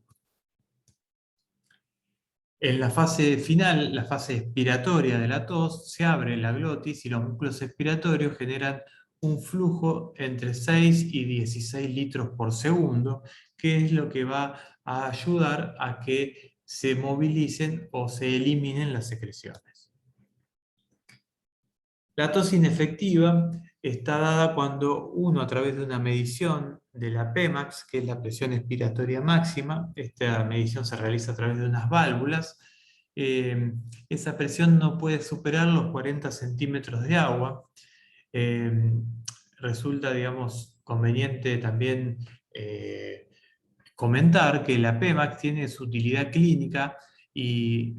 En la fase final, la fase expiratoria de la tos, se abre la glotis y los músculos expiratorios generan un flujo entre 6 y 16 litros por segundo, que es lo que va a ayudar a que se movilicen o se eliminen las secreciones. La tos inefectiva está dada cuando uno, a través de una medición de la Pmax, que es la presión expiratoria máxima, esta medición se realiza a través de unas válvulas, esa presión no puede superar los 40 centímetros de agua. Resulta, digamos, conveniente también comentar que la Pmax tiene su utilidad clínica y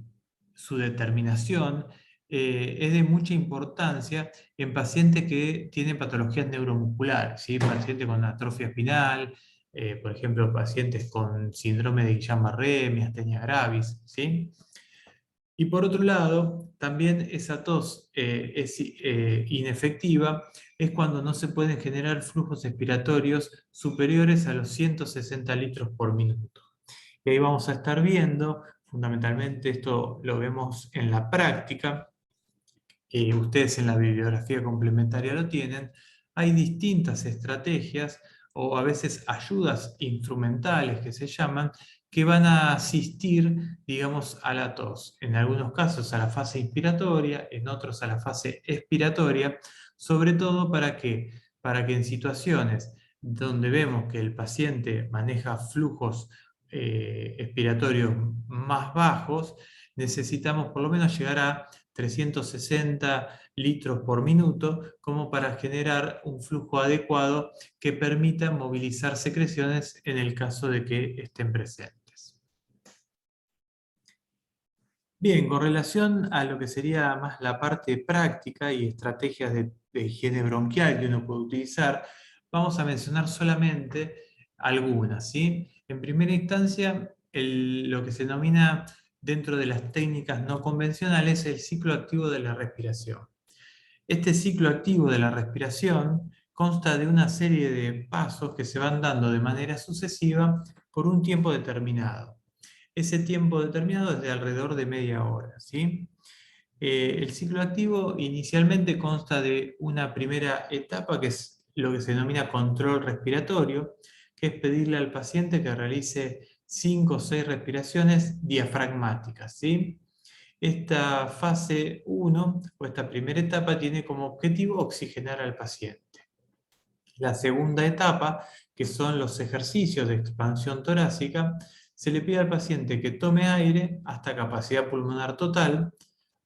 su determinación es de mucha importancia en pacientes que tienen patologías neuromusculares, ¿sí? Pacientes con atrofia espinal, por ejemplo, pacientes con síndrome de Guillain-Barré, miastenia gravis, ¿sí? Y por otro lado, también esa tos es inefectiva, es cuando no se pueden generar flujos expiratorios superiores a los 160 litros por minuto. Y ahí vamos a estar viendo, fundamentalmente esto lo vemos en la práctica, ustedes en la bibliografía complementaria lo tienen, hay distintas estrategias o a veces ayudas instrumentales que se llaman, que van a asistir, digamos, a la tos. En algunos casos a la fase inspiratoria, en otros a la fase expiratoria, sobre todo para que en situaciones donde vemos que el paciente maneja flujos expiratorios más bajos, necesitamos por lo menos llegar a 360 litros por minuto como para generar un flujo adecuado que permita movilizar secreciones en el caso de que estén presentes. Bien, con relación a lo que sería más la parte práctica y estrategias de higiene bronquial que uno puede utilizar, vamos a mencionar solamente algunas, ¿sí? En primera instancia, lo que se denomina dentro de las técnicas no convencionales el ciclo activo de la respiración. Este ciclo activo de la respiración consta de una serie de pasos que se van dando de manera sucesiva por un tiempo determinado. Ese tiempo determinado es de alrededor de media hora, ¿sí? El ciclo activo inicialmente consta de una primera etapa que es lo que se denomina control respiratorio, que es pedirle al paciente que realice 5 o 6 respiraciones diafragmáticas, ¿sí? Esta fase 1 o esta primera etapa tiene como objetivo oxigenar al paciente. La segunda etapa, que son los ejercicios de expansión torácica, se le pide al paciente que tome aire hasta capacidad pulmonar total,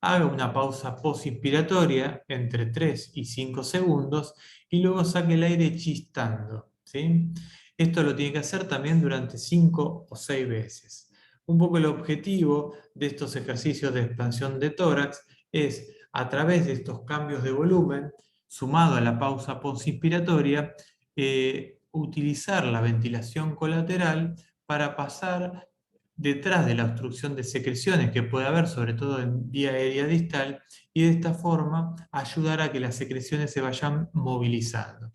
haga una pausa posinspiratoria entre 3 y 5 segundos y luego saque el aire chistando, ¿sí? Esto lo tiene que hacer también durante 5 o 6 veces. Un poco el objetivo de estos ejercicios de expansión de tórax es, a través de estos cambios de volumen, sumado a la pausa posinspiratoria, utilizar la ventilación colateral para pasar detrás de la obstrucción de secreciones que puede haber, sobre todo en vía aérea distal, y de esta forma ayudar a que las secreciones se vayan movilizando.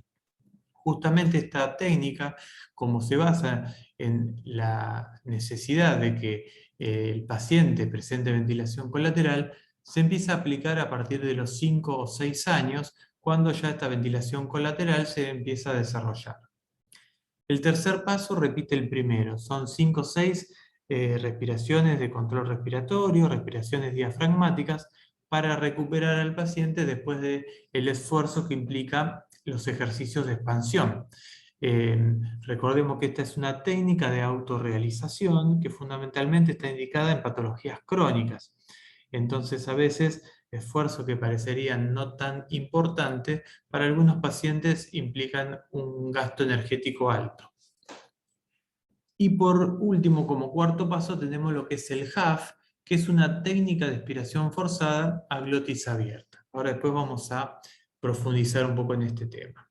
Justamente esta técnica, como se basa en la necesidad de que el paciente presente ventilación colateral, se empieza a aplicar a partir de los 5 o 6 años, cuando ya esta ventilación colateral se empieza a desarrollar. El tercer paso repite el primero, son 5 o 6 respiraciones de control respiratorio, respiraciones diafragmáticas, para recuperar al paciente después del esfuerzo que implica los ejercicios de expansión. Recordemos que esta es una técnica de autorrealización que fundamentalmente está indicada en patologías crónicas. Entonces, a veces, esfuerzos que parecerían no tan importantes, para algunos pacientes implican un gasto energético alto. Y por último, como cuarto paso, tenemos lo que es el HAF, que es una técnica de expiración forzada a glotis abierta. Ahora después vamos a profundizar un poco en este tema.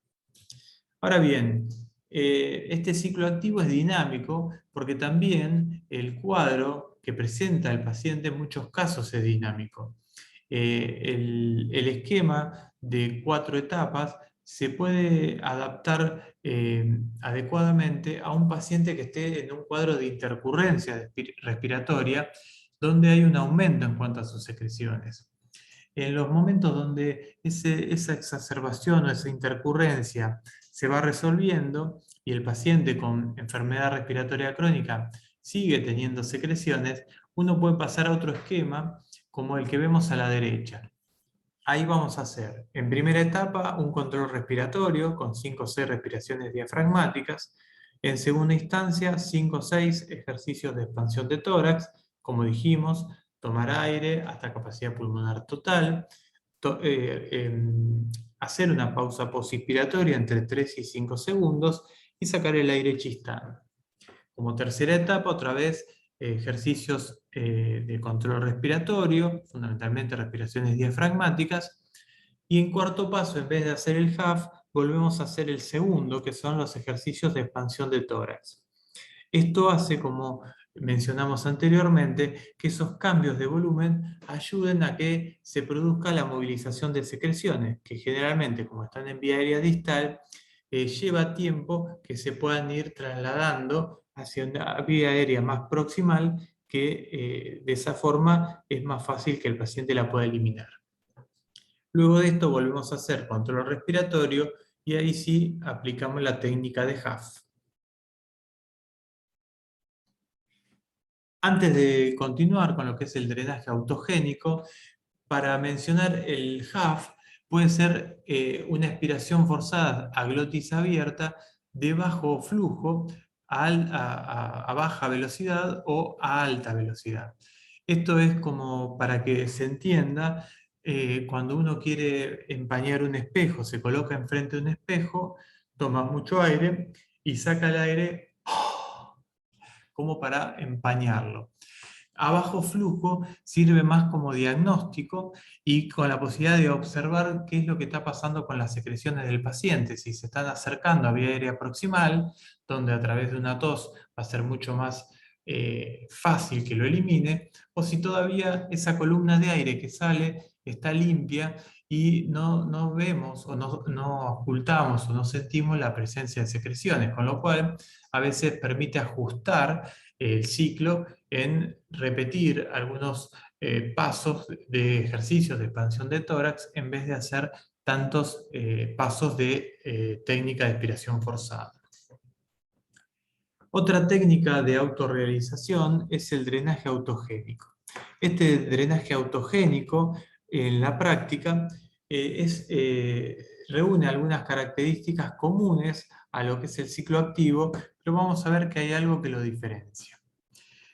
Ahora bien, este ciclo activo es dinámico porque también el cuadro que presenta el paciente en muchos casos es dinámico. El esquema de 4 etapas se puede adaptar adecuadamente a un paciente que esté en un cuadro de intercurrencia respiratoria, donde hay un aumento en cuanto a sus secreciones. En los momentos donde esa exacerbación o esa intercurrencia se va resolviendo y el paciente con enfermedad respiratoria crónica sigue teniendo secreciones, uno puede pasar a otro esquema como el que vemos a la derecha. Ahí vamos a hacer, en primera etapa, un control respiratorio con 5 o 6 respiraciones diafragmáticas. En segunda instancia, 5 o 6 ejercicios de expansión de tórax, como dijimos, tomar aire hasta capacidad pulmonar total, hacer una pausa posinspiratoria entre 3 y 5 segundos y sacar el aire chistando. Como tercera etapa, otra vez, ejercicios de control respiratorio, fundamentalmente respiraciones diafragmáticas. Y en cuarto paso, en vez de hacer el HAF, volvemos a hacer el segundo, que son los ejercicios de expansión de tórax. Esto hace como mencionamos anteriormente, que esos cambios de volumen ayuden a que se produzca la movilización de secreciones, que generalmente, como están en vía aérea distal, lleva tiempo que se puedan ir trasladando hacia una vía aérea más proximal, que de esa forma es más fácil que el paciente la pueda eliminar. Luego de esto volvemos a hacer control respiratorio y ahí sí aplicamos la técnica de Huff. Antes de continuar con lo que es el drenaje autogénico, para mencionar el Huff, puede ser una expiración forzada a glotis abierta de bajo flujo a baja velocidad o a alta velocidad. Esto es como para que se entienda, cuando uno quiere empañar un espejo, se coloca enfrente de un espejo, toma mucho aire y saca el aire como para empañarlo. A bajo flujo sirve más como diagnóstico y con la posibilidad de observar qué es lo que está pasando con las secreciones del paciente, si se están acercando a vía aérea proximal, donde a través de una tos va a ser mucho más fácil que lo elimine, o si todavía esa columna de aire que sale está limpia y no vemos o no ocultamos o no sentimos la presencia de secreciones, con lo cual a veces permite ajustar el ciclo en repetir algunos pasos de ejercicios de expansión de tórax en vez de hacer tantos pasos de técnica de expiración forzada. Otra técnica de autorrealización es el drenaje autogénico. Este drenaje autogénico, en la práctica, reúne algunas características comunes a lo que es el ciclo activo, pero vamos a ver que hay algo que lo diferencia.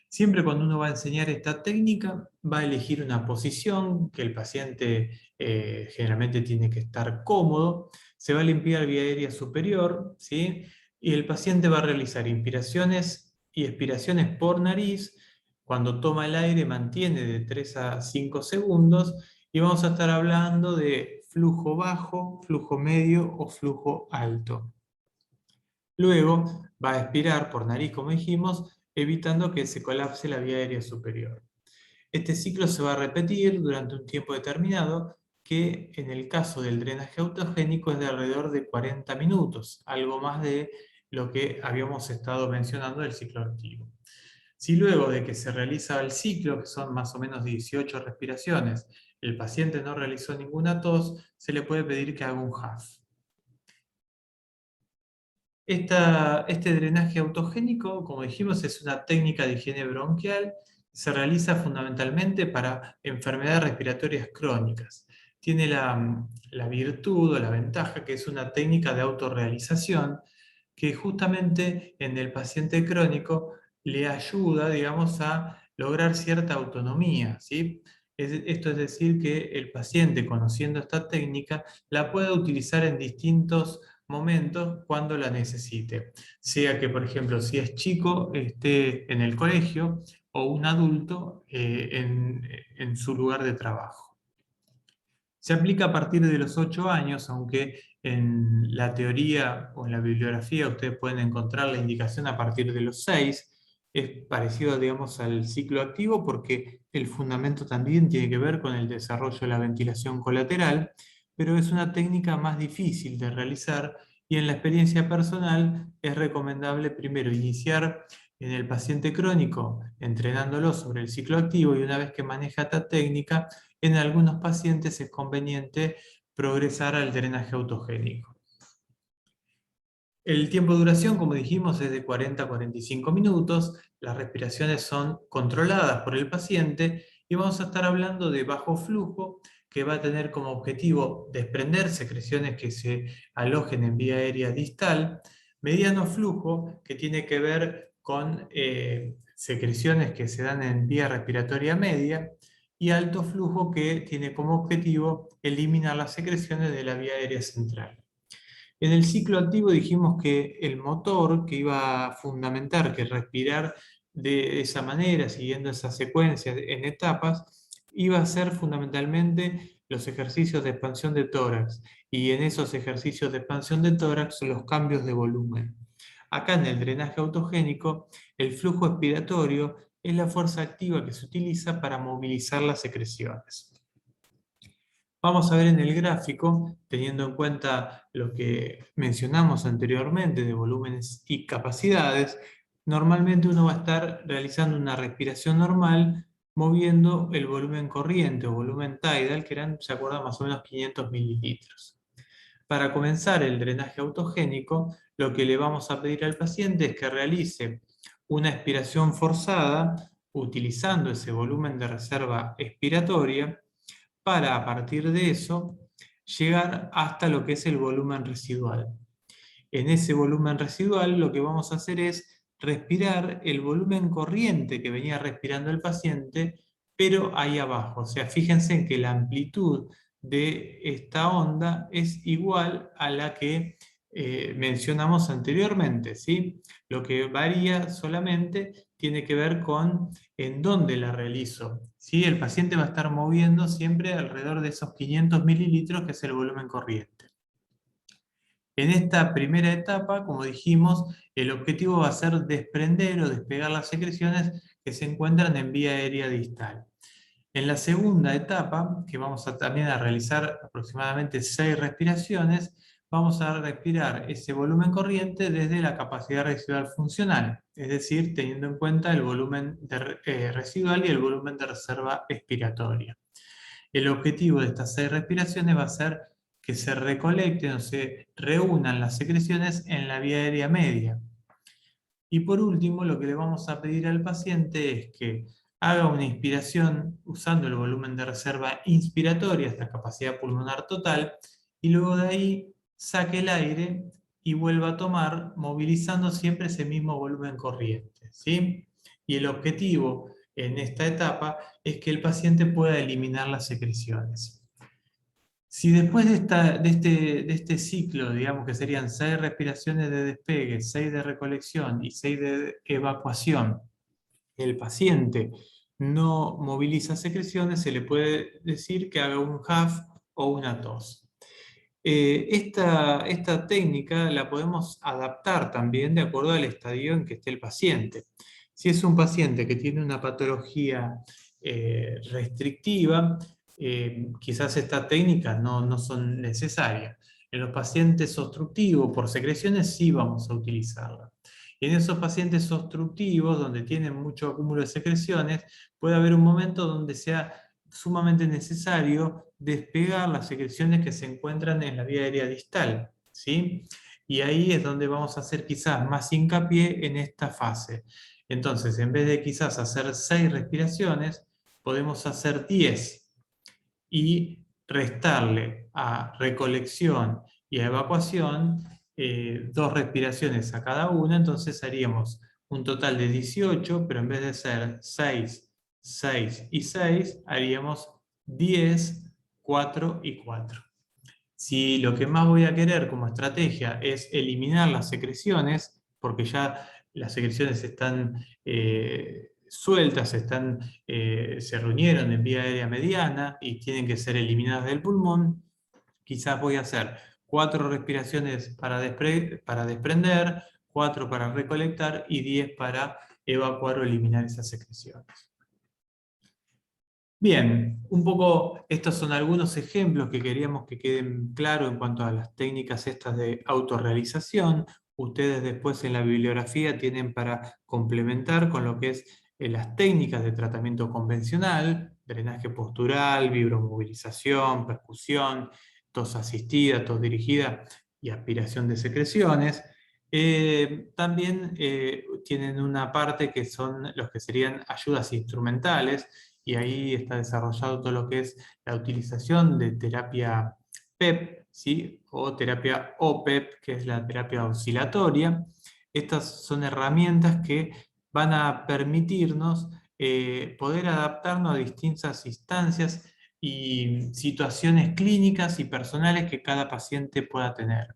Siempre cuando uno va a enseñar esta técnica, va a elegir una posición que el paciente generalmente tiene que estar cómodo, se va a limpiar vía aérea superior, ¿sí? Y el paciente va a realizar inspiraciones y expiraciones por nariz. Cuando toma el aire mantiene de 3 a 5 segundos y vamos a estar hablando de flujo bajo, flujo medio o flujo alto. Luego va a expirar por nariz, como dijimos, evitando que se colapse la vía aérea superior. Este ciclo se va a repetir durante un tiempo determinado, que en el caso del drenaje autogénico es de alrededor de 40 minutos, algo más de lo que habíamos estado mencionando del ciclo activo. Si luego de que se realiza el ciclo, que son más o menos 18 respiraciones, el paciente no realizó ninguna tos, se le puede pedir que haga un Huff. Este drenaje autogénico, como dijimos, es una técnica de higiene bronquial. Se realiza fundamentalmente para enfermedades respiratorias crónicas. Tiene la virtud o la ventaja que es una técnica de autorrealización que justamente en el paciente crónico le ayuda, digamos, a lograr cierta autonomía, ¿sí? Esto es decir, que el paciente, conociendo esta técnica, la puede utilizar en distintos momentos cuando la necesite. Sea que, por ejemplo, si es chico, esté en el colegio o un adulto en su lugar de trabajo. Se aplica a partir de los 8 años, aunque en la teoría o en la bibliografía ustedes pueden encontrar la indicación a partir de los 6. Es parecido, digamos, al ciclo activo porque el fundamento también tiene que ver con el desarrollo de la ventilación colateral, pero es una técnica más difícil de realizar y en la experiencia personal es recomendable primero iniciar en el paciente crónico entrenándolo sobre el ciclo activo y una vez que maneja esta técnica, en algunos pacientes es conveniente progresar al drenaje autogénico. El tiempo de duración, como dijimos, es de 40 a 45 minutos. Las respiraciones son controladas por el paciente y vamos a estar hablando de bajo flujo, que va a tener como objetivo desprender secreciones que se alojen en vía aérea distal. Mediano flujo, que tiene que ver con secreciones que se dan en vía respiratoria media. Y alto flujo, que tiene como objetivo eliminar las secreciones de la vía aérea central. En el ciclo activo dijimos que el motor que iba a fundamentar que respirar de esa manera, siguiendo esa secuencia en etapas, iba a ser fundamentalmente los ejercicios de expansión de tórax, y en esos ejercicios de expansión de tórax los cambios de volumen. Acá en el drenaje autogénico, el flujo expiratorio es la fuerza activa que se utiliza para movilizar las secreciones. Vamos a ver en el gráfico, teniendo en cuenta lo que mencionamos anteriormente de volúmenes y capacidades, normalmente uno va a estar realizando una respiración normal moviendo el volumen corriente o volumen tidal, que eran, se acuerdan, más o menos 500 mililitros. Para comenzar el drenaje autogénico, lo que le vamos a pedir al paciente es que realice una expiración forzada utilizando ese volumen de reserva expiratoria para, a partir de eso, llegar hasta lo que es el volumen residual. En ese volumen residual lo que vamos a hacer es respirar el volumen corriente que venía respirando el paciente, pero ahí abajo. O sea, fíjense en que la amplitud de esta onda es igual a la que mencionamos anteriormente, ¿sí? Lo que varía solamente tiene que ver con en dónde la realizo, ¿sí? El paciente va a estar moviendo siempre alrededor de esos 500 mililitros, que es el volumen corriente. En esta primera etapa, como dijimos, el objetivo va a ser desprender o despegar las secreciones que se encuentran en vía aérea distal. En la segunda etapa, que vamos también a realizar aproximadamente 6 respiraciones, vamos a respirar ese volumen corriente desde la capacidad residual funcional, es decir, teniendo en cuenta el volumen residual y el volumen de reserva expiratoria. El objetivo de estas 6 respiraciones va a ser que se recolecten o se reúnan las secreciones en la vía aérea media. Y por último, lo que le vamos a pedir al paciente es que haga una inspiración usando el volumen de reserva inspiratoria hasta capacidad pulmonar total, y luego de ahí saque el aire y vuelva a tomar, movilizando siempre ese mismo volumen corriente, ¿sí? Y el objetivo en esta etapa es que el paciente pueda eliminar las secreciones. Si después de este ciclo, digamos que serían 6 respiraciones de despegue, 6 de recolección y 6 de evacuación, el paciente no moviliza secreciones, se le puede decir que haga un HAF o una tos. Esta técnica la podemos adaptar también de acuerdo al estadio en que esté el paciente. Si es un paciente que tiene una patología restrictiva, quizás estas técnicas no son necesarias. En los pacientes obstructivos por secreciones sí vamos a utilizarla. En esos pacientes obstructivos, donde tienen mucho acúmulo de secreciones, puede haber un momento donde sea sumamente necesario despegar las secreciones que se encuentran en la vía aérea distal, ¿sí? Y ahí es donde vamos a hacer quizás más hincapié en esta fase. Entonces, en vez de quizás hacer 6 respiraciones, podemos hacer 10 y restarle a recolección y a evacuación 2 respiraciones a cada una, entonces haríamos un total de 18, pero en vez de ser 6, 6 y 6, haríamos 10, 4 y 4. Si lo que más voy a querer como estrategia es eliminar las secreciones, porque ya las secreciones están sueltas, se reunieron en vía aérea mediana y tienen que ser eliminadas del pulmón, quizás voy a hacer 4 respiraciones para desprender, 4 para recolectar y 10 para evacuar o eliminar esas secreciones. Bien, un poco estos son algunos ejemplos que queríamos que queden claros en cuanto a las técnicas estas de autorrealización. Ustedes después en la bibliografía tienen para complementar con lo que es las técnicas de tratamiento convencional, drenaje postural, vibromovilización, percusión, tos asistida, tos dirigida y aspiración de secreciones. También tienen una parte que son los que serían ayudas instrumentales, y ahí está desarrollado todo lo que es la utilización de terapia PEP, ¿sí? O terapia OPEP, que es la terapia oscilatoria. Estas son herramientas que van a permitirnos poder adaptarnos a distintas instancias y situaciones clínicas y personales que cada paciente pueda tener.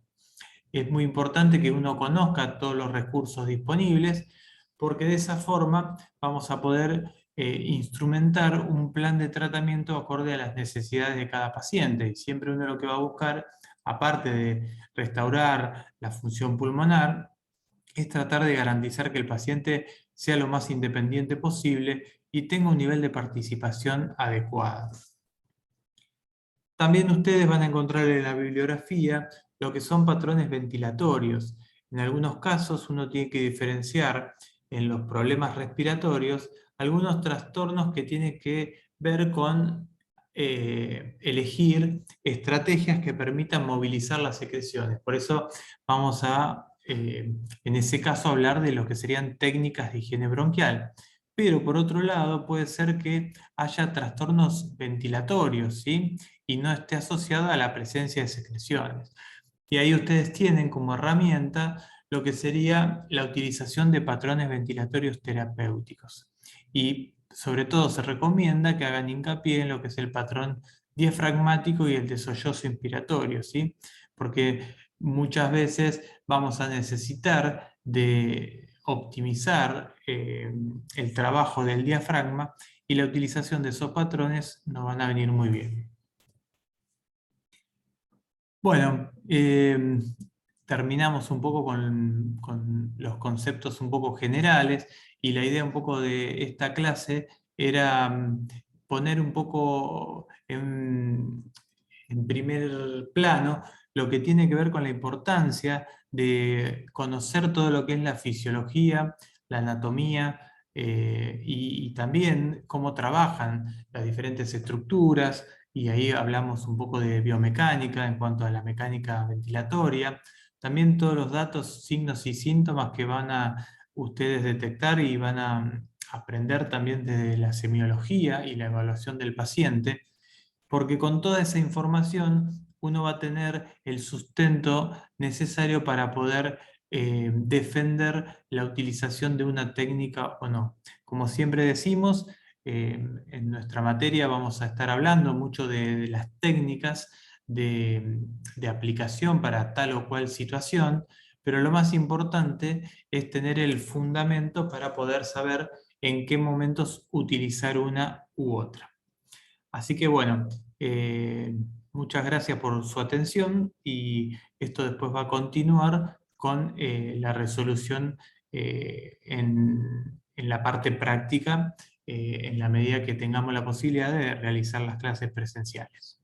Es muy importante que uno conozca todos los recursos disponibles, porque de esa forma vamos a poder instrumentar un plan de tratamiento acorde a las necesidades de cada paciente. Y siempre uno lo que va a buscar, aparte de restaurar la función pulmonar, es tratar de garantizar que el paciente sea lo más independiente posible y tenga un nivel de participación adecuado. También ustedes van a encontrar en la bibliografía lo que son patrones ventilatorios. En algunos casos uno tiene que diferenciar en los problemas respiratorios algunos trastornos que tienen que ver con elegir estrategias que permitan movilizar las secreciones. Por eso vamos a, en ese caso, hablar de lo que serían técnicas de higiene bronquial. Pero por otro lado, puede ser que haya trastornos ventilatorios, ¿sí? Y no esté asociada a la presencia de secreciones. Y ahí ustedes tienen como herramienta lo que sería la utilización de patrones ventilatorios terapéuticos. Y sobre todo se recomienda que hagan hincapié en lo que es el patrón diafragmático y el de sollozo inspiratorio, ¿sí? Porque muchas veces vamos a necesitar de optimizar el trabajo del diafragma y la utilización de esos patrones nos van a venir muy bien. Bueno, terminamos un poco con los conceptos un poco generales y la idea un poco de esta clase era poner un poco en primer plano lo que tiene que ver con la importancia de conocer todo lo que es la fisiología, la anatomía y también cómo trabajan las diferentes estructuras, y ahí hablamos un poco de biomecánica en cuanto a la mecánica ventilatoria. También todos los datos, signos y síntomas que van a ustedes detectar y van a aprender también de la semiología y la evaluación del paciente, porque con toda esa información uno va a tener el sustento necesario para poder defender la utilización de una técnica o no. Como siempre decimos, en nuestra materia vamos a estar hablando mucho de las técnicas de aplicación para tal o cual situación, pero lo más importante es tener el fundamento para poder saber en qué momentos utilizar una u otra. Así que bueno, muchas gracias por su atención y esto después va a continuar con la resolución en la parte práctica en la medida que tengamos la posibilidad de realizar las clases presenciales.